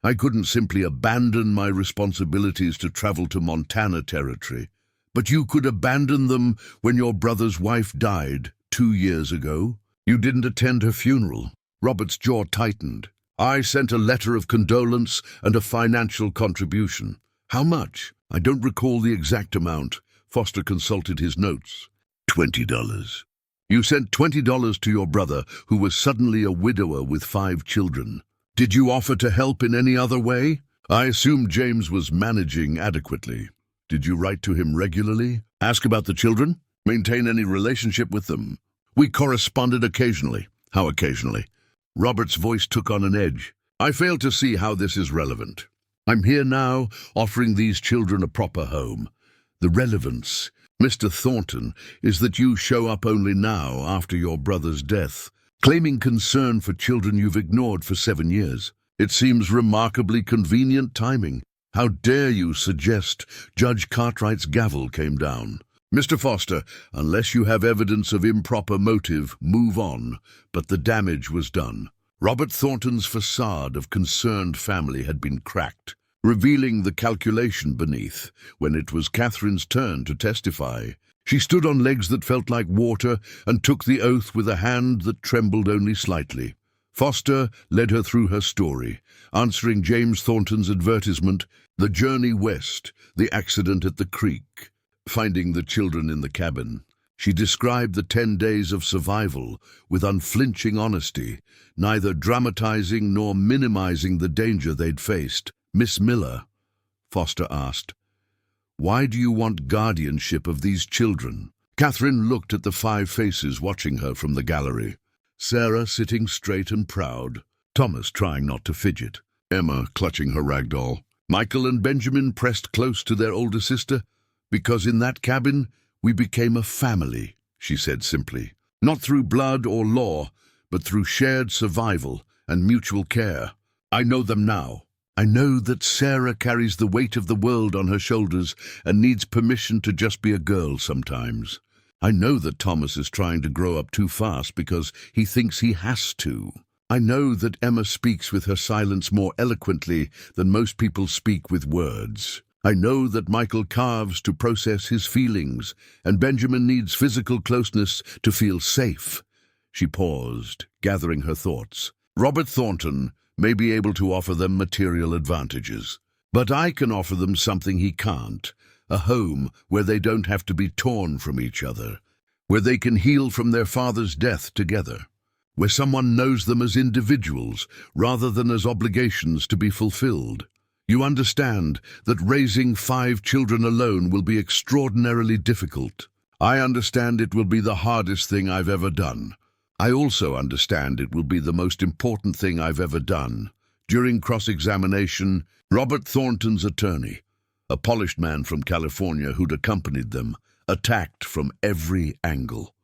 I couldn't simply abandon my responsibilities to travel to Montana Territory. But you could abandon them when your brother's wife died 2 years ago. You didn't attend her funeral." Robert's jaw tightened. "I sent a letter of condolence and a financial contribution." "How much?" "I don't recall the exact amount." Foster consulted his notes. $20. "You sent $20 to your brother, who was suddenly a widower with 5 children. Did you offer to help in any other way?" "I assumed James was managing adequately." "Did you write to him regularly? Ask about the children? Maintain any relationship with them?" "We corresponded occasionally." "How occasionally?" Robert's voice took on an edge. "I fail to see how this is relevant. I'm here now, offering these children a proper home. The relevance, Mr. Thornton, is that you show up only now after your brother's death, claiming concern for children you've ignored for 7 years. It seems remarkably convenient timing. How dare you suggest Judge Cartwright's gavel came down? Mr. Foster, unless you have evidence of improper motive, move on, but the damage was done." Robert Thornton's facade of concerned family had been cracked, revealing the calculation beneath. When it was Catherine's turn to testify, She stood on legs that felt like water and took the oath with a hand that trembled only slightly. Foster led her through her story, answering James Thornton's advertisement, the journey west, the accident at the creek, finding the children in the cabin. She described the 10 days of survival with unflinching honesty, neither dramatizing nor minimizing the danger they'd faced. "Miss Miller," Foster asked, "why do you want guardianship of these children?" Catherine looked at the 5 faces watching her from the gallery. Sarah sitting straight and proud, Thomas trying not to fidget, Emma clutching her rag doll. Michael and Benjamin pressed close to their older sister. "Because in that cabin, we became a family," she said simply. "Not through blood or law, but through shared survival and mutual care. I know them now. I know that Sarah carries the weight of the world on her shoulders and needs permission to just be a girl sometimes. I know that Thomas is trying to grow up too fast because he thinks he has to. I know that Emma speaks with her silence more eloquently than most people speak with words. I know that Michael carves to process his feelings, and Benjamin needs physical closeness to feel safe." She paused, gathering her thoughts. "Robert Thornton may be able to offer them material advantages, but I can offer them something he can't. A home where they don't have to be torn from each other, where they can heal from their father's death together, where someone knows them as individuals rather than as obligations to be fulfilled. You understand that raising 5 children alone will be extraordinarily difficult. I understand it will be the hardest thing I've ever done. I also understand it will be the most important thing I've ever done." During cross-examination, Robert Thornton's attorney, a polished man from California who'd accompanied them, attacked from every angle.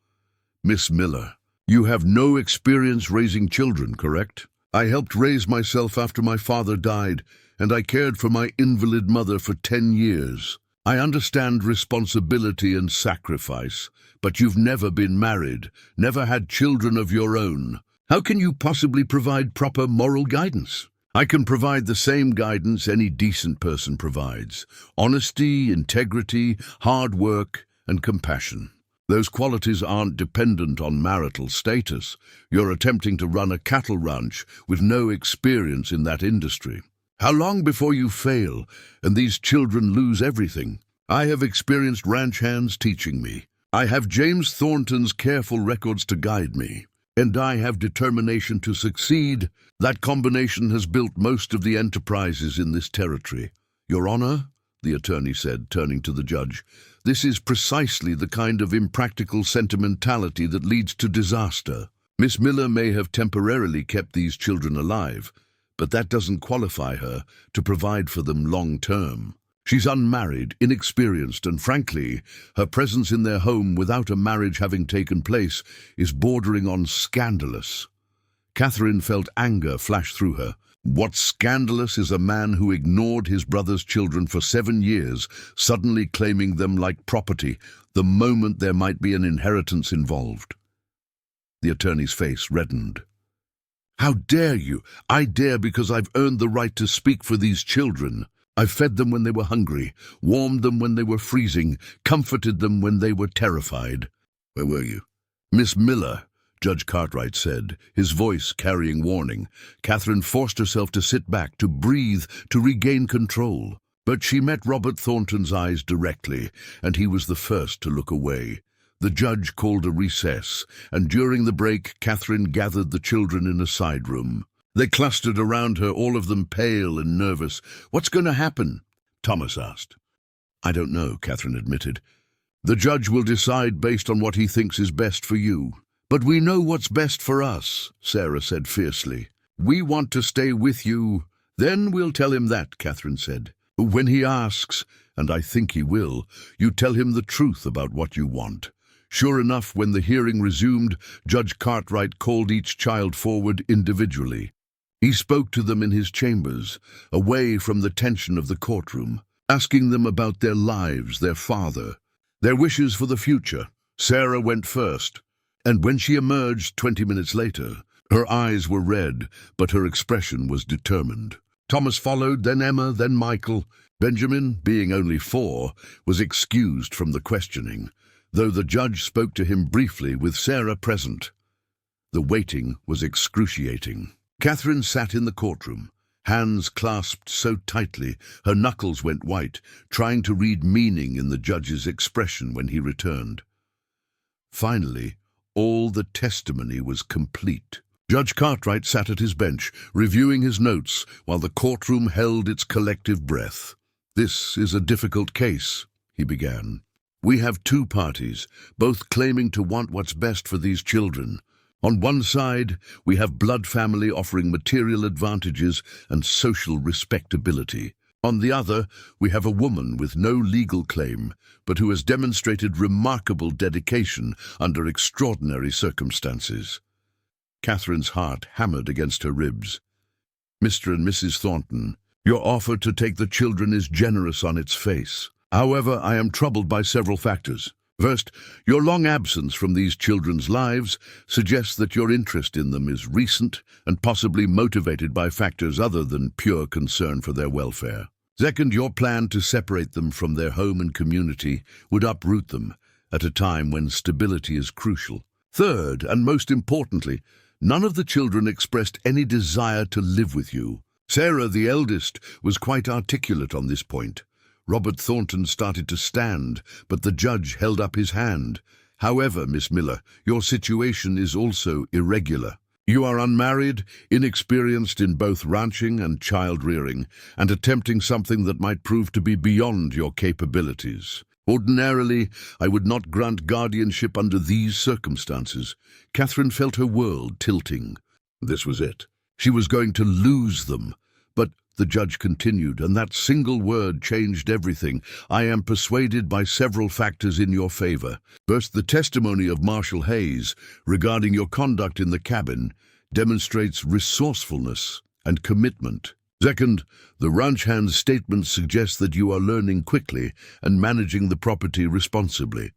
"Miss Miller, you have no experience raising children, correct? I helped raise myself after my father died, and I cared for my invalid mother for 10 years. I understand responsibility and sacrifice, but you've never been married, never had children of your own. How can you possibly provide proper moral guidance?" "I can provide the same guidance any decent person provides. Honesty, integrity, hard work, and compassion. Those qualities aren't dependent on marital status. You're attempting to run a cattle ranch with no experience in that industry. How long before you fail and these children lose everything? I have experienced ranch hands teaching me. I have James Thornton's careful records to guide me. And I have determination to succeed. That combination has built most of the enterprises in this territory. Your Honor," the attorney said, turning to the judge, "this is precisely the kind of impractical sentimentality that leads to disaster. Miss Miller may have temporarily kept these children alive, but that doesn't qualify her to provide for them long term. She's unmarried, inexperienced, and frankly, her presence in their home without a marriage having taken place is bordering on scandalous." Catherine felt anger flash through her. What's scandalous is a man who ignored his brother's children for 7 years, suddenly claiming them like property the moment there might be an inheritance involved. The attorney's face reddened. "How dare you? I dare because I've earned the right to speak for these children. I've fed them when they were hungry, warmed them when they were freezing, comforted them when they were terrified." "Where were you?" "Miss Miller," Judge Cartwright said, his voice carrying warning. Catherine forced herself to sit back, to breathe, to regain control. But she met Robert Thornton's eyes directly, and he was the first to look away. The judge called a recess, and during the break, Catherine gathered the children in a side room. They clustered around her, all of them pale and nervous. "What's going to happen?" Thomas asked. "I don't know," Catherine admitted. "The judge will decide based on what he thinks is best for you." "But we know what's best for us," Sarah said fiercely. "We want to stay with you." "Then we'll tell him that," Catherine said. "When he asks, and I think he will, you tell him the truth about what you want." Sure enough, when the hearing resumed, Judge Cartwright called each child forward individually. He spoke to them in his chambers, away from the tension of the courtroom, asking them about their lives, their father, their wishes for the future. Sarah went first, and when she emerged 20 minutes later, her eyes were red, but her expression was determined. Thomas followed, then Emma, then Michael. Benjamin, being only 4, was excused from the questioning. though the judge spoke to him briefly with Sarah present. The waiting was excruciating. Catherine sat in the courtroom, hands clasped so tightly her knuckles went white, trying to read meaning in the judge's expression when he returned. Finally, all the testimony was complete. Judge Cartwright sat at his bench, reviewing his notes, while the courtroom held its collective breath. "This is a difficult case," he began. "We have two parties, both claiming to want what's best for these children. On one side, we have blood family offering material advantages and social respectability. On the other, we have a woman with no legal claim, but who has demonstrated remarkable dedication under extraordinary circumstances." Catherine's heart hammered against her ribs. "Mr. and Mrs. Thornton, your offer to take the children is generous on its face. However, I am troubled by several factors. First, your long absence from these children's lives suggests that your interest in them is recent and possibly motivated by factors other than pure concern for their welfare. Second, your plan to separate them from their home and community would uproot them at a time when stability is crucial. Third, and most importantly, none of the children expressed any desire to live with you. Sarah, the eldest, was quite articulate on this point. Robert Thornton started to stand, but the judge held up his hand. "However, Miss Miller, your situation is also irregular. You are unmarried, inexperienced in both ranching and child-rearing, and attempting something that might prove to be beyond your capabilities. Ordinarily, I would not grant guardianship under these circumstances." Catherine felt her world tilting. This was it. She was going to lose them. But the judge continued, and that single word changed everything. "I am persuaded by several factors in your favor. First, the testimony of Marshal Hayes regarding your conduct in the cabin demonstrates resourcefulness and commitment. Second, the ranch hand's statement suggests that you are learning quickly and managing the property responsibly.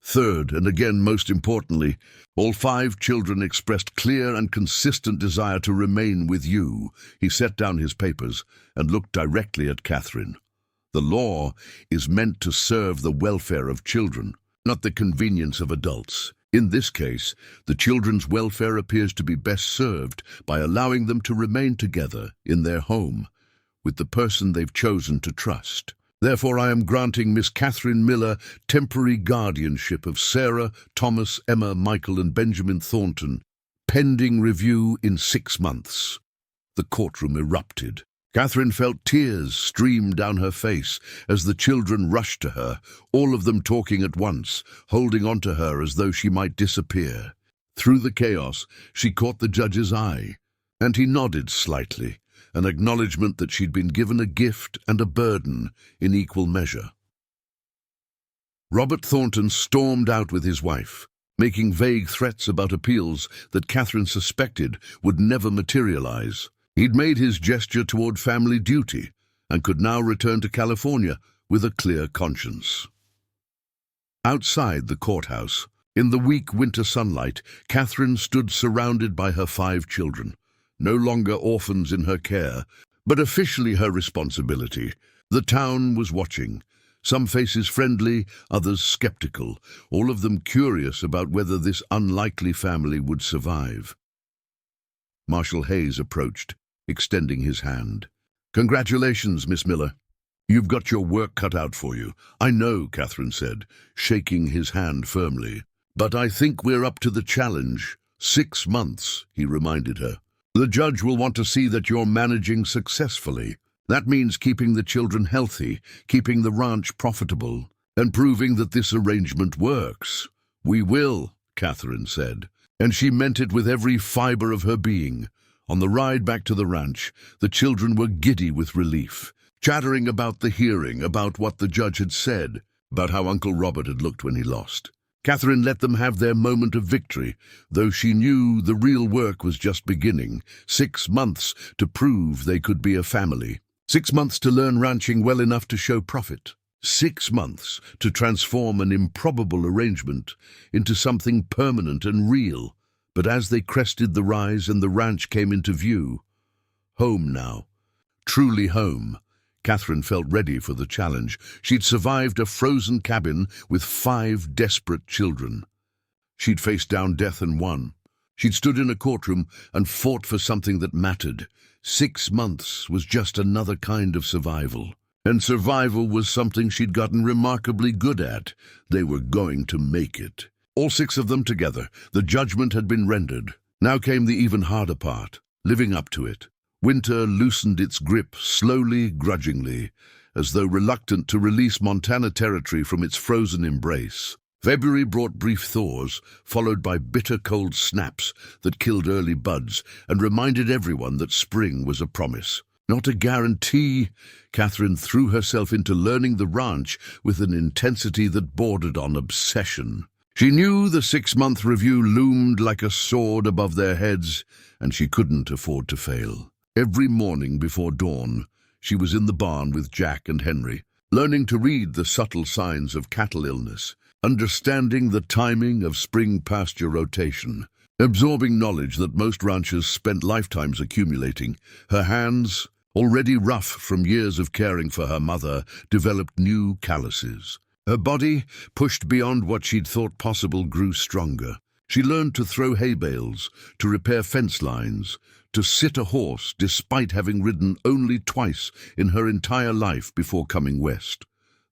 Third, and again most importantly, all 5 children expressed clear and consistent desire to remain with you." He set down his papers and looked directly at Catherine. "The law is meant to serve the welfare of children, not the convenience of adults. In this case, the children's welfare appears to be best served by allowing them to remain together in their home with the person they've chosen to trust. Therefore, I am granting Miss Catherine Miller temporary guardianship of Sarah, Thomas, Emma, Michael, and Benjamin Thornton, pending review in 6 months. The courtroom erupted. Catherine felt tears stream down her face as the children rushed to her, all of them talking at once, holding on to her as though she might disappear. Through the chaos, she caught the judge's eye, and he nodded slightly, an acknowledgement that she'd been given a gift and a burden in equal measure. Robert Thornton stormed out with his wife, making vague threats about appeals that Catherine suspected would never materialize. He'd made his gesture toward family duty and could now return to California with a clear conscience. Outside the courthouse, in the weak winter sunlight, Catherine stood surrounded by her 5 children, no longer orphans in her care, but officially her responsibility. The town was watching, some faces friendly, others skeptical, all of them curious about whether this unlikely family would survive. Marshal Hayes approached, extending his hand. "Congratulations, Miss Miller. You've got your work cut out for you." "I know," Catherine said, shaking his hand firmly. "But I think we're up to the challenge. 6 months," he reminded her. "The judge will want to see that you're managing successfully. That means keeping the children healthy, keeping the ranch profitable, and proving that this arrangement works." "We will," Catherine said, and she meant it with every fiber of her being. On the ride back to the ranch, the children were giddy with relief, chattering about the hearing, about what the judge had said, about how Uncle Robert had looked when he lost. Catherine let them have their moment of victory, though she knew the real work was just beginning. 6 months to prove they could be a family. 6 months to learn ranching well enough to show profit. 6 months to transform an improbable arrangement into something permanent and real. But as they crested the rise and the ranch came into view, home now, truly home, Catherine felt ready for the challenge. She'd survived a frozen cabin with 5 desperate children. She'd faced down death and won. She'd stood in a courtroom and fought for something that mattered. 6 months was just another kind of survival. And survival was something she'd gotten remarkably good at. They were going to make it. All 6 of them together. The judgment had been rendered. Now came the even harder part, living up to it. Winter loosened its grip slowly, grudgingly, as though reluctant to release Montana Territory from its frozen embrace. February brought brief thaws, followed by bitter cold snaps that killed early buds and reminded everyone that spring was a promise, not a guarantee. Catherine threw herself into learning the ranch with an intensity that bordered on obsession. She knew the 6-month review loomed like a sword above their heads, and she couldn't afford to fail. Every morning before dawn, she was in the barn with Jack and Henry, learning to read the subtle signs of cattle illness, understanding the timing of spring pasture rotation, absorbing knowledge that most ranchers spent lifetimes accumulating. Her hands, already rough from years of caring for her mother, developed new calluses. Her body, pushed beyond what she'd thought possible, grew stronger. She learned to throw hay bales, to repair fence lines, to sit a horse despite having ridden only twice in her entire life before coming west.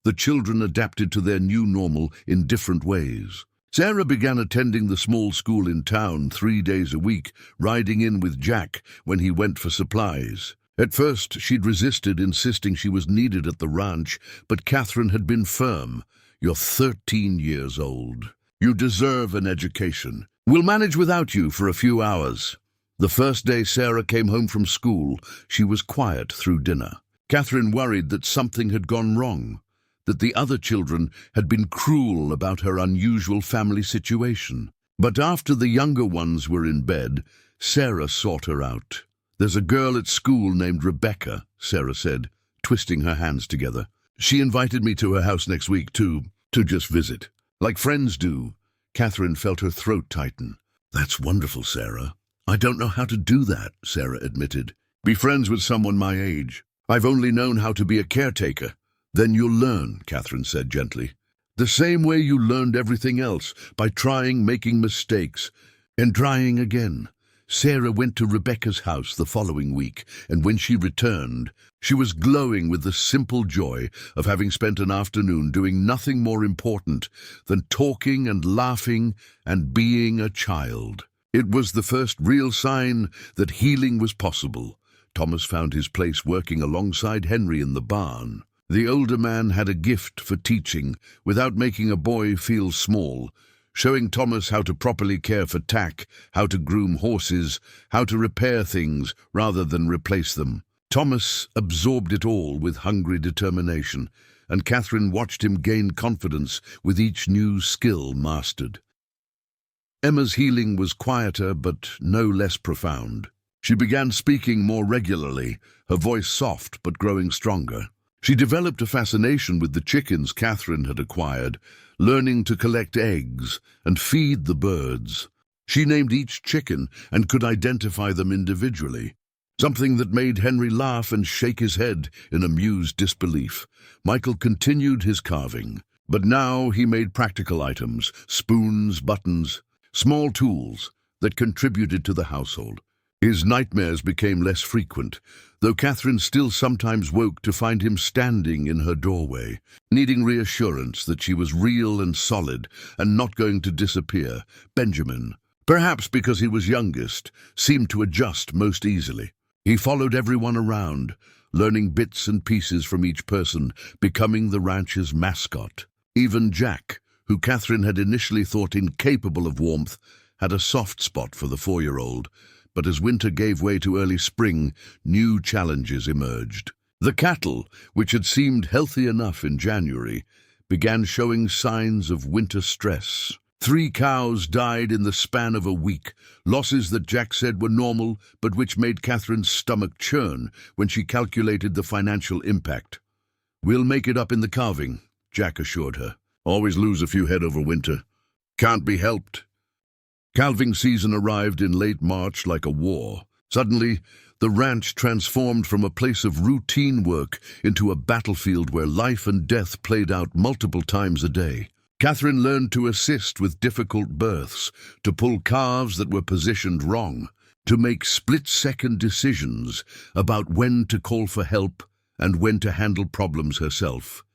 The children adapted to their new normal in different ways. Sarah began attending the small school in town 3 days a week, riding in with Jack when he went for supplies. At first, she'd resisted, insisting she was needed at the ranch, but Catherine had been firm. "You're 13 years old. You deserve an education. We'll manage without you for a few hours." The first day Sarah came home from school, she was quiet through dinner. Catherine worried that something had gone wrong, that the other children had been cruel about her unusual family situation. But after the younger ones were in bed, Sarah sought her out. "There's a girl at school named Rebecca," Sarah said, twisting her hands together. "She invited me to her house next week to just visit. Like friends do." Catherine felt her throat tighten. "That's wonderful, Sarah." "I don't know how to do that," Sarah admitted. "Be friends with someone my age. I've only known how to be a caretaker." "Then you'll learn," Catherine said gently. "The same way you learned everything else, by trying, making mistakes, and trying again." Sarah went to Rebecca's house the following week, and when she returned, she was glowing with the simple joy of having spent an afternoon doing nothing more important than talking and laughing and being a child. It was the first real sign that healing was possible. Thomas found his place working alongside Henry in the barn. The older man had a gift for teaching without making a boy feel small, showing Thomas how to properly care for tack, how to groom horses, how to repair things rather than replace them. Thomas absorbed it all with hungry determination, and Catherine watched him gain confidence with each new skill mastered. Emma's healing was quieter but no less profound. She began speaking more regularly, her voice soft but growing stronger. She developed a fascination with the chickens Catherine had acquired, learning to collect eggs and feed the birds. She named each chicken and could identify them individually, something that made Henry laugh and shake his head in amused disbelief. Michael continued his carving, but now he made practical items, spoons, buttons, small tools that contributed to the household. His nightmares became less frequent, though Catherine still sometimes woke to find him standing in her doorway, needing reassurance that she was real and solid and not going to disappear. Benjamin, perhaps because he was youngest, seemed to adjust most easily. He followed everyone around, learning bits and pieces from each person, becoming the ranch's mascot. Even Jack, who Catherine had initially thought incapable of warmth, had a soft spot for the 4-year-old. But as winter gave way to early spring, new challenges emerged. The cattle, which had seemed healthy enough in January, began showing signs of winter stress. 3 cows died in the span of a week, losses that Jack said were normal, but which made Catherine's stomach churn when she calculated the financial impact. "We'll make it up in the calving," Jack assured her. "Always lose a few head over winter. Can't be helped." Calving season arrived in late March like a war. Suddenly, The ranch transformed from a place of routine work into a battlefield where life and death played out multiple times a day. Catherine learned to assist with difficult births, to pull calves that were positioned wrong, to make split-second decisions about when to call for help and when to handle problems herself.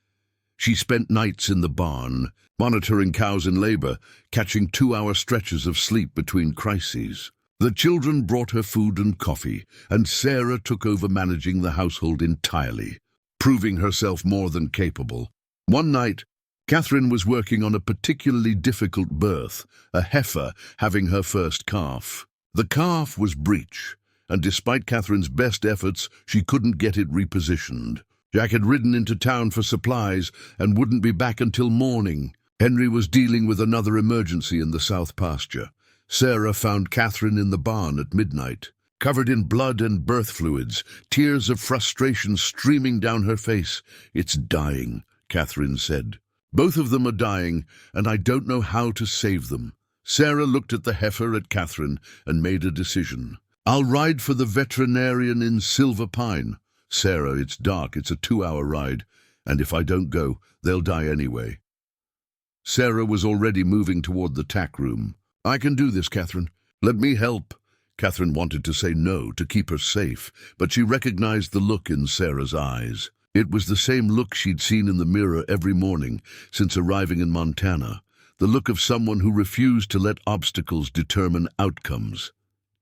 She spent nights in the barn, monitoring cows in labor, catching 2-hour stretches of sleep between crises. The children brought her food and coffee, and Sarah took over managing the household entirely, proving herself more than capable. One night, Catherine was working on a particularly difficult birth, a heifer having her first calf. The calf was breech, and despite Catherine's best efforts, she couldn't get it repositioned. Jack had ridden into town for supplies and wouldn't be back until morning. Henry was dealing with another emergency in the south pasture. Sarah found Catherine in the barn at midnight, covered in blood and birth fluids, tears of frustration streaming down her face. "It's dying," Catherine said. "Both of them are dying, and I don't know how to save them." Sarah looked at the heifer at Catherine and made a decision. "I'll ride for the veterinarian in Silver Pine." "Sarah, it's dark, it's a 2-hour ride, and if I don't go, they'll die anyway." Sarah was already moving toward the tack room. "I can do this, Catherine. Let me help." Catherine wanted to say no to keep her safe, but she recognized the look in Sarah's eyes. It was the same look she'd seen in the mirror every morning since arriving in Montana, the look of someone who refused to let obstacles determine outcomes.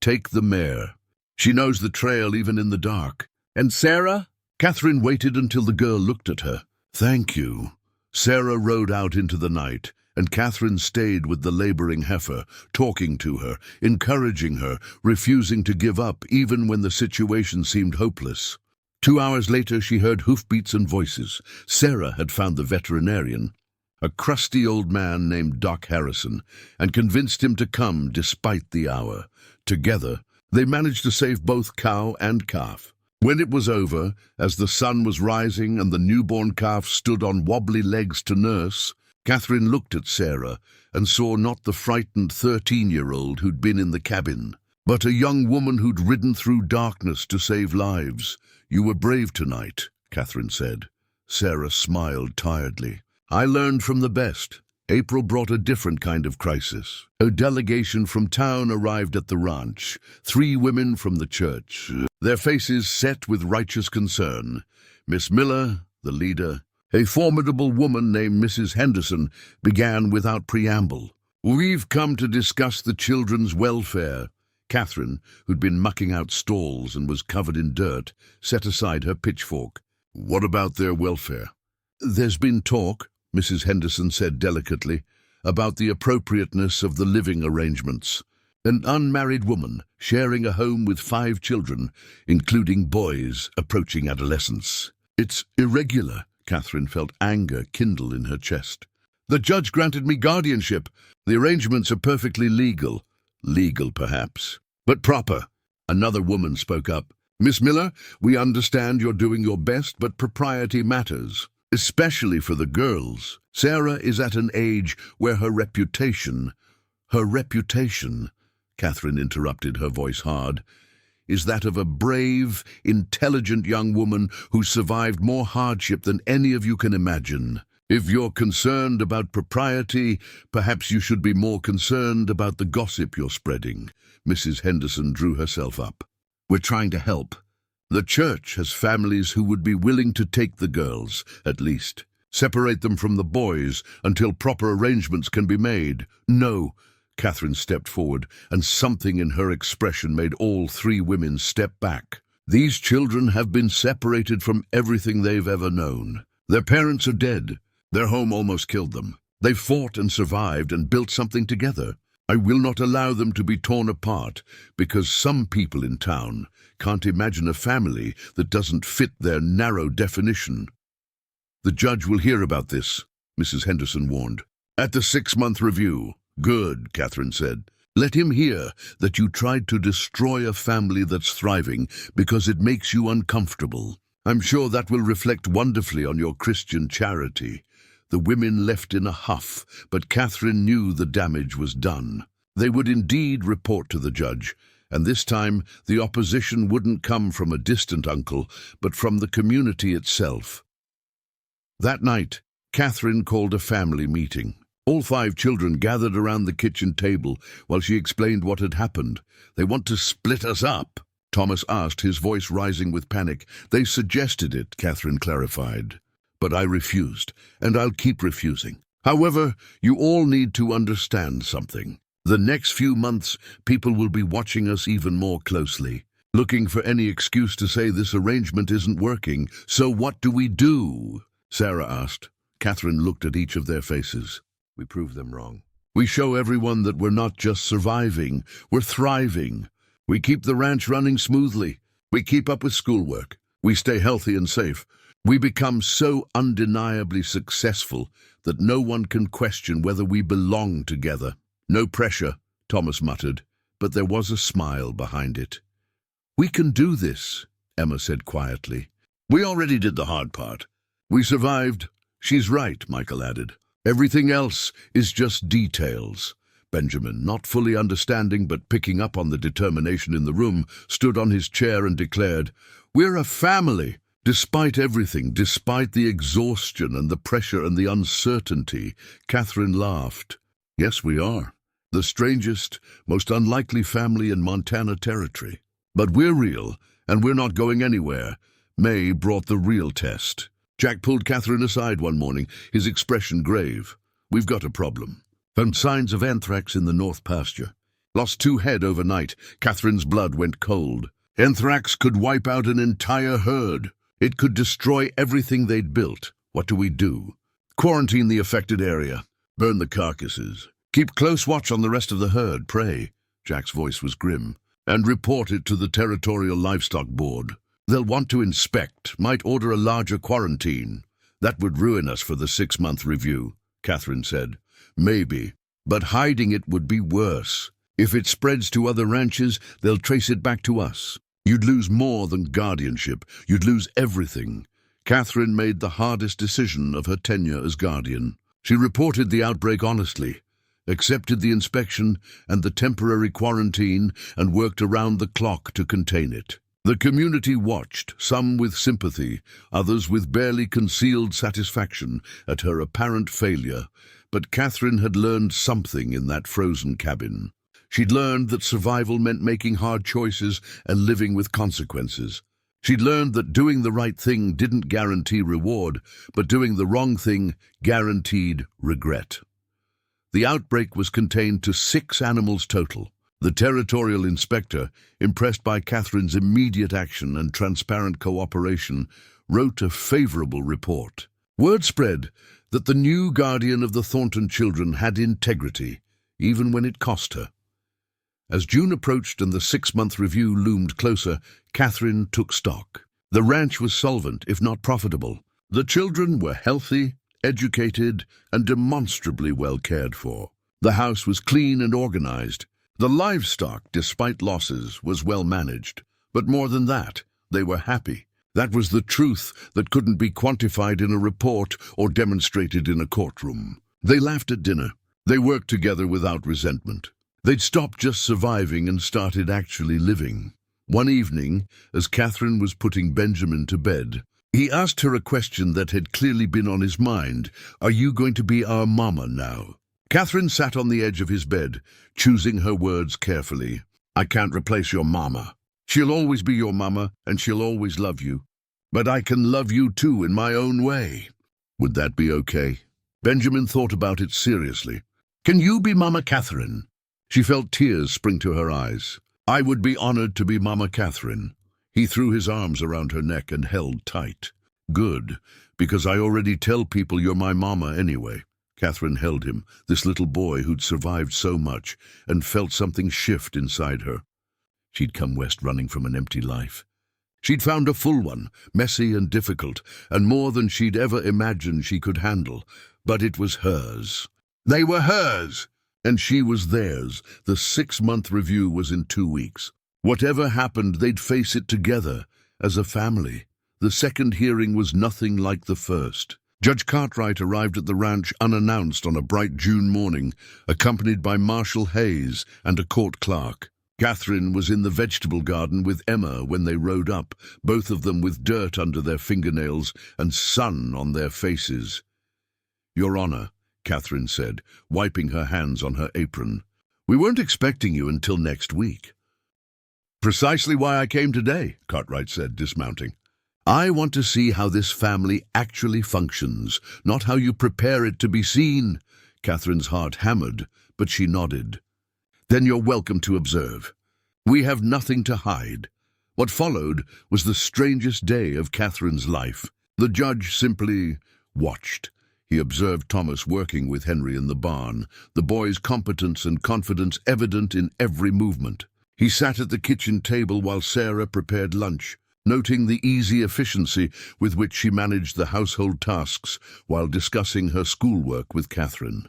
"Take the mare. She knows the trail even in the dark." "And Sarah?" Catherine waited until the girl looked at her. "Thank you." Sarah rode out into the night, and Catherine stayed with the laboring heifer, talking to her, encouraging her, refusing to give up even when the situation seemed hopeless. 2 hours later, she heard hoofbeats and voices. Sarah had found the veterinarian, a crusty old man named Doc Harrison, and convinced him to come despite the hour. Together, they managed to save both cow and calf. When it was over, as the sun was rising and the newborn calf stood on wobbly legs to nurse, Catherine looked at Sarah and saw not the frightened 13-year-old who'd been in the cabin, but a young woman who'd ridden through darkness to save lives. "You were brave tonight," Catherine said. Sarah smiled tiredly. "I learned from the best." April brought a different kind of crisis. A delegation from town arrived at the ranch, 3 women from the church, their faces set with righteous concern. Miss Miller, the leader, a formidable woman named Mrs. Henderson, began without preamble. "We've come to discuss the children's welfare." Catherine, who'd been mucking out stalls and was covered in dirt, set aside her pitchfork. "What about their welfare?" "There's been talk," Mrs. Henderson said delicately, "about the appropriateness of the living arrangements. An unmarried woman sharing a home with 5 children, including boys approaching adolescence. It's irregular." Catherine felt anger kindle in her chest. "The judge granted me guardianship. The arrangements are perfectly legal." "Legal, perhaps, but proper." Another woman spoke up. "Miss Miller, we understand you're doing your best, but propriety matters, especially for the girls. Sarah is at an age where her reputation, Catherine interrupted, her voice hard, is that of a brave, intelligent young woman who survived more hardship than any of you can imagine. If you're concerned about propriety, perhaps you should be more concerned about the gossip you're spreading." Mrs. Henderson drew herself up. "We're trying to help. The church has families who would be willing to take the girls, at least. Separate them from the boys until proper arrangements can be made." "No." Catherine stepped forward, and something in her expression made all 3 women step back. "These children have been separated from everything they've ever known. Their parents are dead. Their home almost killed them. They fought and survived and built something together. I will not allow them to be torn apart because some people in town can't imagine a family that doesn't fit their narrow definition." "The judge will hear about this," Mrs. Henderson warned. "At the 6-month review." "Good," Catherine said. "Let him hear that you tried to destroy a family that's thriving because it makes you uncomfortable. I'm sure that will reflect wonderfully on your Christian charity." The women left in a huff, but Catherine knew the damage was done. They would indeed report to the judge, And this time, the opposition wouldn't come from a distant uncle, but from the community itself. That night, Catherine called a family meeting. All 5 children gathered around the kitchen table while she explained what had happened. "They want to split us up," Thomas asked, his voice rising with panic. "They suggested it," Catherine clarified. "But I refused, and I'll keep refusing. However, you all need to understand something. The next few months, people will be watching us even more closely, looking for any excuse to say this arrangement isn't working. So what do we do?" Sarah asked. Catherine looked at each of their faces. "We prove them wrong. We show everyone that we're not just surviving, we're thriving. We keep the ranch running smoothly. We keep up with schoolwork. We stay healthy and safe. We become so undeniably successful that no one can question whether we belong together." "No pressure," Thomas muttered, but there was a smile behind it. "We can do this," Emma said quietly. "We already did the hard part. We survived." "She's right," Michael added. "Everything else is just details." Benjamin, not fully understanding but picking up on the determination in the room, stood on his chair and declared, "We're a family. Despite everything, despite the exhaustion and the pressure and the uncertainty." Catherine laughed. "Yes, we are. The strangest, most unlikely family in Montana territory. But we're real, and we're not going anywhere." May brought the real test. Jack pulled Catherine aside one morning, his expression grave. "We've got a problem. Found signs of anthrax in the north pasture. Lost 2 head overnight." Catherine's blood went cold. "Anthrax could wipe out an entire herd. It could destroy everything they'd built. What do we do?" "Quarantine the affected area. Burn the carcasses. Keep close watch on the rest of the herd, pray." Jack's voice was grim. "And report it to the Territorial Livestock Board. They'll want to inspect, might order a larger quarantine." "That would ruin us for the 6-month review," Catherine said. "Maybe, but hiding it would be worse. If it spreads to other ranches, they'll trace it back to us. You'd lose more than guardianship. You'd lose everything." Catherine made the hardest decision of her tenure as guardian. She reported the outbreak honestly, accepted the inspection and the temporary quarantine, and worked around the clock to contain it. The community watched, some with sympathy, others with barely concealed satisfaction at her apparent failure. But Catherine had learned something in that frozen cabin. She'd learned that survival meant making hard choices and living with consequences. She'd learned that doing the right thing didn't guarantee reward, but doing the wrong thing guaranteed regret. The outbreak was contained to 6 animals total. The territorial inspector, impressed by Catherine's immediate action and transparent cooperation, wrote a favorable report. Word spread that the new guardian of the Thornton children had integrity, even when it cost her. As June approached and the 6-month review loomed closer, Catherine took stock. The ranch was solvent, if not profitable. The children were healthy, educated, and demonstrably well cared for. The house was clean and organized. The livestock, despite losses, was well managed. But more than that, they were happy. That was the truth that couldn't be quantified in a report or demonstrated in a courtroom. They laughed at dinner. They worked together without resentment. They'd stopped just surviving and started actually living. One evening, as Catherine was putting Benjamin to bed, he asked her a question that had clearly been on his mind. "Are you going to be our mama now?" Catherine sat on the edge of his bed, choosing her words carefully. "I can't replace your mama. She'll always be your mama, and she'll always love you. But I can love you too in my own way." "Would that be okay?" Benjamin thought about it seriously. "Can you be Mama Catherine?" She felt tears spring to her eyes. "I would be honored to be Mama Catherine." He threw his arms around her neck and held tight. "Good, because I already tell people you're my mama anyway." Catherine held him, this little boy who'd survived so much, and felt something shift inside her. She'd come west running from an empty life. She'd found a full one, messy and difficult, and more than she'd ever imagined she could handle. But it was hers. They were hers, and she was theirs. The 6-month review was in 2 weeks. Whatever happened, they'd face it together, as a family. The second hearing was nothing like the first. Judge Cartwright arrived at the ranch unannounced on a bright June morning, accompanied by Marshal Hayes and a court clerk. Catherine was in the vegetable garden with Emma when they rode up, both of them with dirt under their fingernails and sun on their faces. "Your Honor," Catherine said, wiping her hands on her apron, "we weren't expecting you until next week." "Precisely why I came today," Cartwright said, dismounting. "I want to see how this family actually functions, not how you prepare it to be seen." Catherine's heart hammered, but she nodded. "Then you're welcome to observe. We have nothing to hide." What followed was the strangest day of Catherine's life. The judge simply watched. He observed Thomas working with Henry in the barn, the boy's competence and confidence evident in every movement. He sat at the kitchen table while Sarah prepared lunch, noting the easy efficiency with which she managed the household tasks while discussing her schoolwork with Catherine.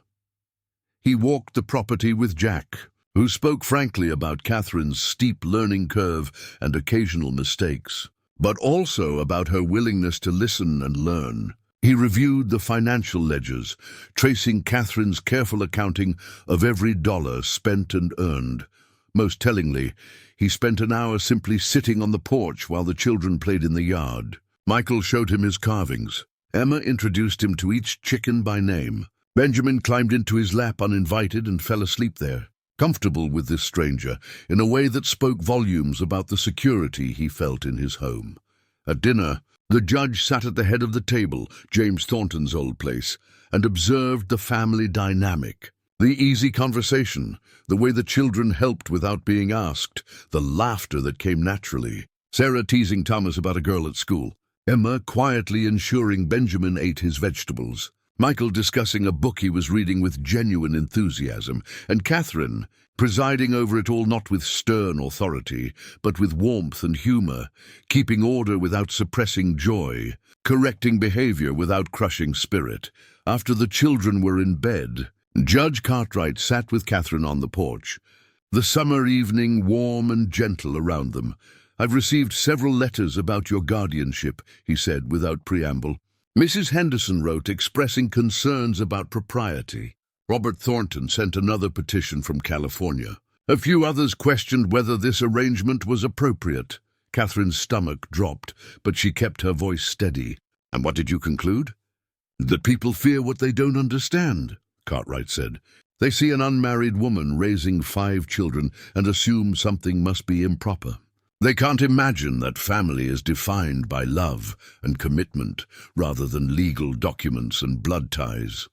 He walked the property with Jack, who spoke frankly about Catherine's steep learning curve and occasional mistakes, but also about her willingness to listen and learn. He reviewed the financial ledgers, tracing Catherine's careful accounting of every dollar spent and earned. Most tellingly, he spent an hour simply sitting on the porch while the children played in the yard. Michael showed him his carvings. Emma introduced him to each chicken by name. Benjamin climbed into his lap uninvited and fell asleep there, comfortable with this stranger in a way that spoke volumes about the security he felt in his home. At dinner, the judge sat at the head of the table, James Thornton's old place, and observed the family dynamic. The easy conversation, the way the children helped without being asked, the laughter that came naturally. Sarah teasing Thomas about a girl at school, Emma quietly ensuring Benjamin ate his vegetables, Michael discussing a book he was reading with genuine enthusiasm, and Catherine presiding over it all not with stern authority, but with warmth and humor, keeping order without suppressing joy, correcting behavior without crushing spirit. After the children were in bed, Judge Cartwright sat with Catherine on the porch, the summer evening warm and gentle around them. "I've received several letters about your guardianship," he said without preamble. Mrs. Henderson wrote expressing concerns about propriety. Robert Thornton sent another petition from California. A few others questioned whether this arrangement was appropriate. Catherine's stomach dropped, but she kept her voice steady. "And what did you conclude?" "That people fear what they don't understand," Cartwright said. "They see an unmarried woman raising 5 children and assume something must be improper. They can't imagine that family is defined by love and commitment rather than legal documents and blood ties."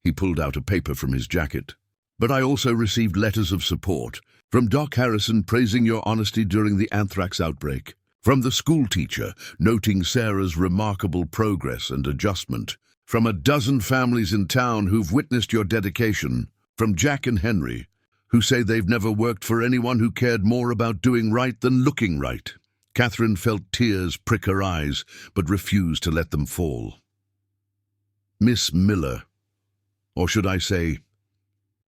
He pulled out a paper from his jacket. "But I also received letters of support from Doc Harrison praising your honesty during the anthrax outbreak, from the school teacher noting Sarah's remarkable progress and adjustment, from a dozen families in town who've witnessed your dedication, from Jack and Henry, who say they've never worked for anyone who cared more about doing right than looking right." Catherine felt tears prick her eyes, but refused to let them fall. "Miss Miller, or should I say,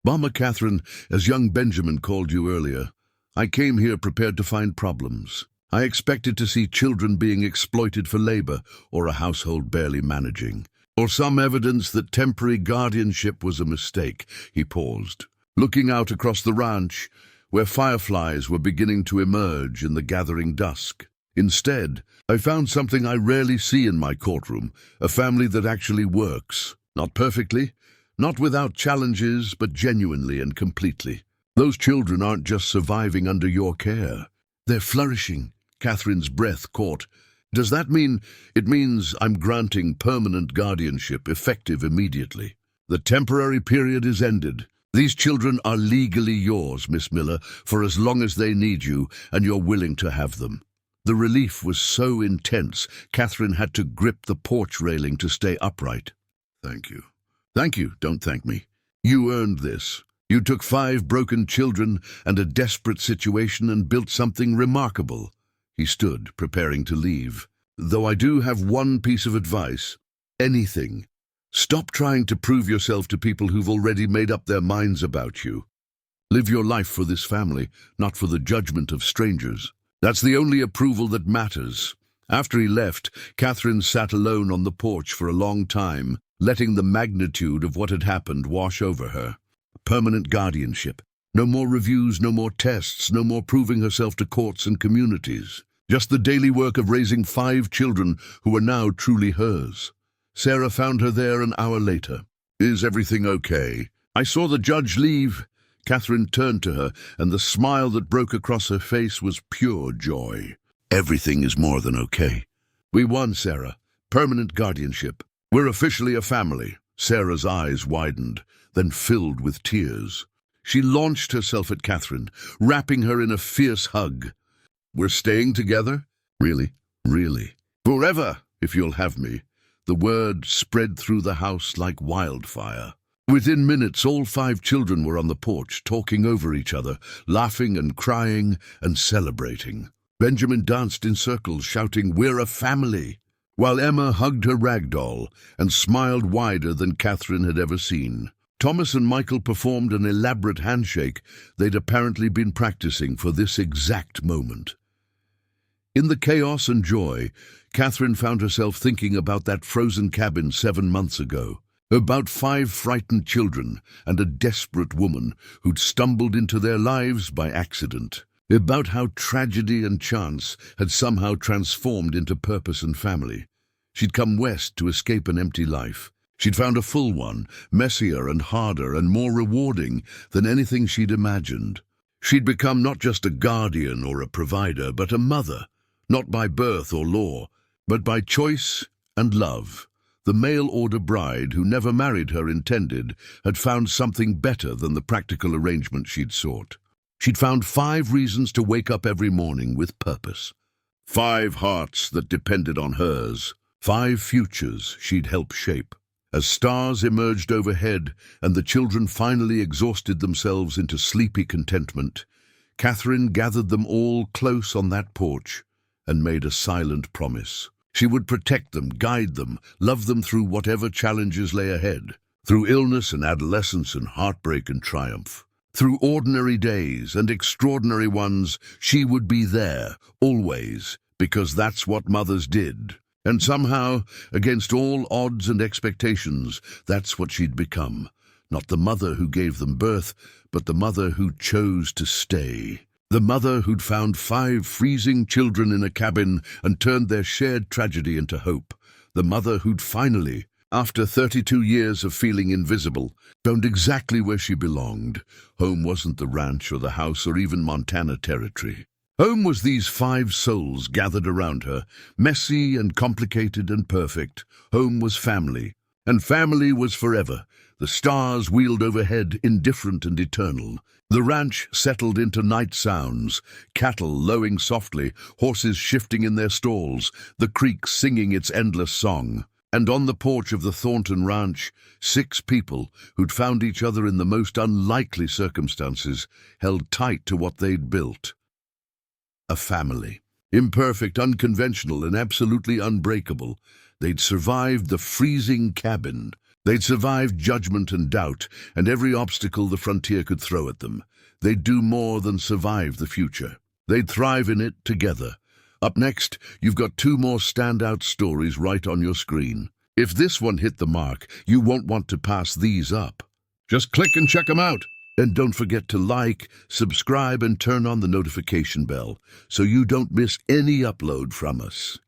Mama Catherine, as young Benjamin called you earlier, I came here prepared to find problems. I expected to see children being exploited for labor, or a household barely managing, or some evidence that temporary guardianship was a mistake." He paused, looking out across the ranch, where fireflies were beginning to emerge in the gathering dusk. "Instead, I found something I rarely see in my courtroom, a family that actually works. Not perfectly, not without challenges, but genuinely and completely. Those children aren't just surviving under your care. They're flourishing." Catherine's breath caught. "Does that mean—" "It means I'm granting permanent guardianship, effective immediately. The temporary period is ended. These children are legally yours, Miss Miller, for as long as they need you and you're willing to have them." The relief was so intense, Catherine had to grip the porch railing to stay upright. "Thank you. Thank you, don't thank me. You earned this. You took 5 broken children and a desperate situation and built something remarkable." He stood, preparing to leave. "Though I do have one piece of advice. Anything. Stop trying to prove yourself to people who've already made up their minds about you. Live your life for this family, not for the judgment of strangers. That's the only approval that matters." After he left, Catherine sat alone on the porch for a long time, letting the magnitude of what had happened wash over her. Permanent guardianship. No more reviews, no more tests, no more proving herself to courts and communities. Just the daily work of raising 5 children who are now truly hers. Sarah found her there an hour later. "Is everything okay?" "I saw the judge leave." Catherine turned to her, and the smile that broke across her face was pure joy. "Everything is more than okay. We won, Sarah. Permanent guardianship. We're officially a family." Sarah's eyes widened, then filled with tears. She launched herself at Catherine, wrapping her in a fierce hug. "We're staying together?" "Really? Really?" "Forever, if you'll have me." The word spread through the house like wildfire. Within minutes, all 5 children were on the porch, talking over each other, laughing and crying and celebrating. Benjamin danced in circles, shouting, "We're a family," while Emma hugged her rag doll and smiled wider than Catherine had ever seen. Thomas and Michael performed an elaborate handshake they'd apparently been practicing for this exact moment. In the chaos and joy, Catherine found herself thinking about that frozen cabin 7 months ago, about 5 frightened children and a desperate woman who'd stumbled into their lives by accident, about how tragedy and chance had somehow transformed into purpose and family. She'd come west to escape an empty life. She'd found a full one, messier and harder and more rewarding than anything she'd imagined. She'd become not just a guardian or a provider, but a mother, not by birth or law, but by choice and love. The mail-order bride, who never married her intended, had found something better than the practical arrangement she'd sought. She'd found 5 reasons to wake up every morning with purpose. 5 hearts that depended on hers. 5 futures she'd help shape. As stars emerged overhead and the children finally exhausted themselves into sleepy contentment, Catherine gathered them all close on that porch and made a silent promise. She would protect them, guide them, love them through whatever challenges lay ahead, through illness and adolescence and heartbreak and triumph. Through ordinary days and extraordinary ones, she would be there, always, because that's what mothers did. And somehow, against all odds and expectations, that's what she'd become. Not the mother who gave them birth, but the mother who chose to stay. The mother who'd found 5 freezing children in a cabin and turned their shared tragedy into hope. The mother who'd finally, after 32 years of feeling invisible, found exactly where she belonged. Home wasn't the ranch or the house or even Montana territory. Home was these 5 souls gathered around her, messy and complicated and perfect. Home was family, and family was forever. The stars wheeled overhead, indifferent and eternal. The ranch settled into night sounds, cattle lowing softly, horses shifting in their stalls, the creek singing its endless song. And on the porch of the Thornton Ranch, 6 people who'd found each other in the most unlikely circumstances held tight to what they'd built. A family. Imperfect, unconventional, and absolutely unbreakable. They'd survived the freezing cabin. They'd survived judgment and doubt, and every obstacle the frontier could throw at them. They'd do more than survive the future. They'd thrive in it together. Up next, you've got 2 more standout stories right on your screen. If this one hit the mark, you won't want to pass these up. Just click and check them out. And don't forget to like, subscribe, and turn on the notification bell so you don't miss any upload from us.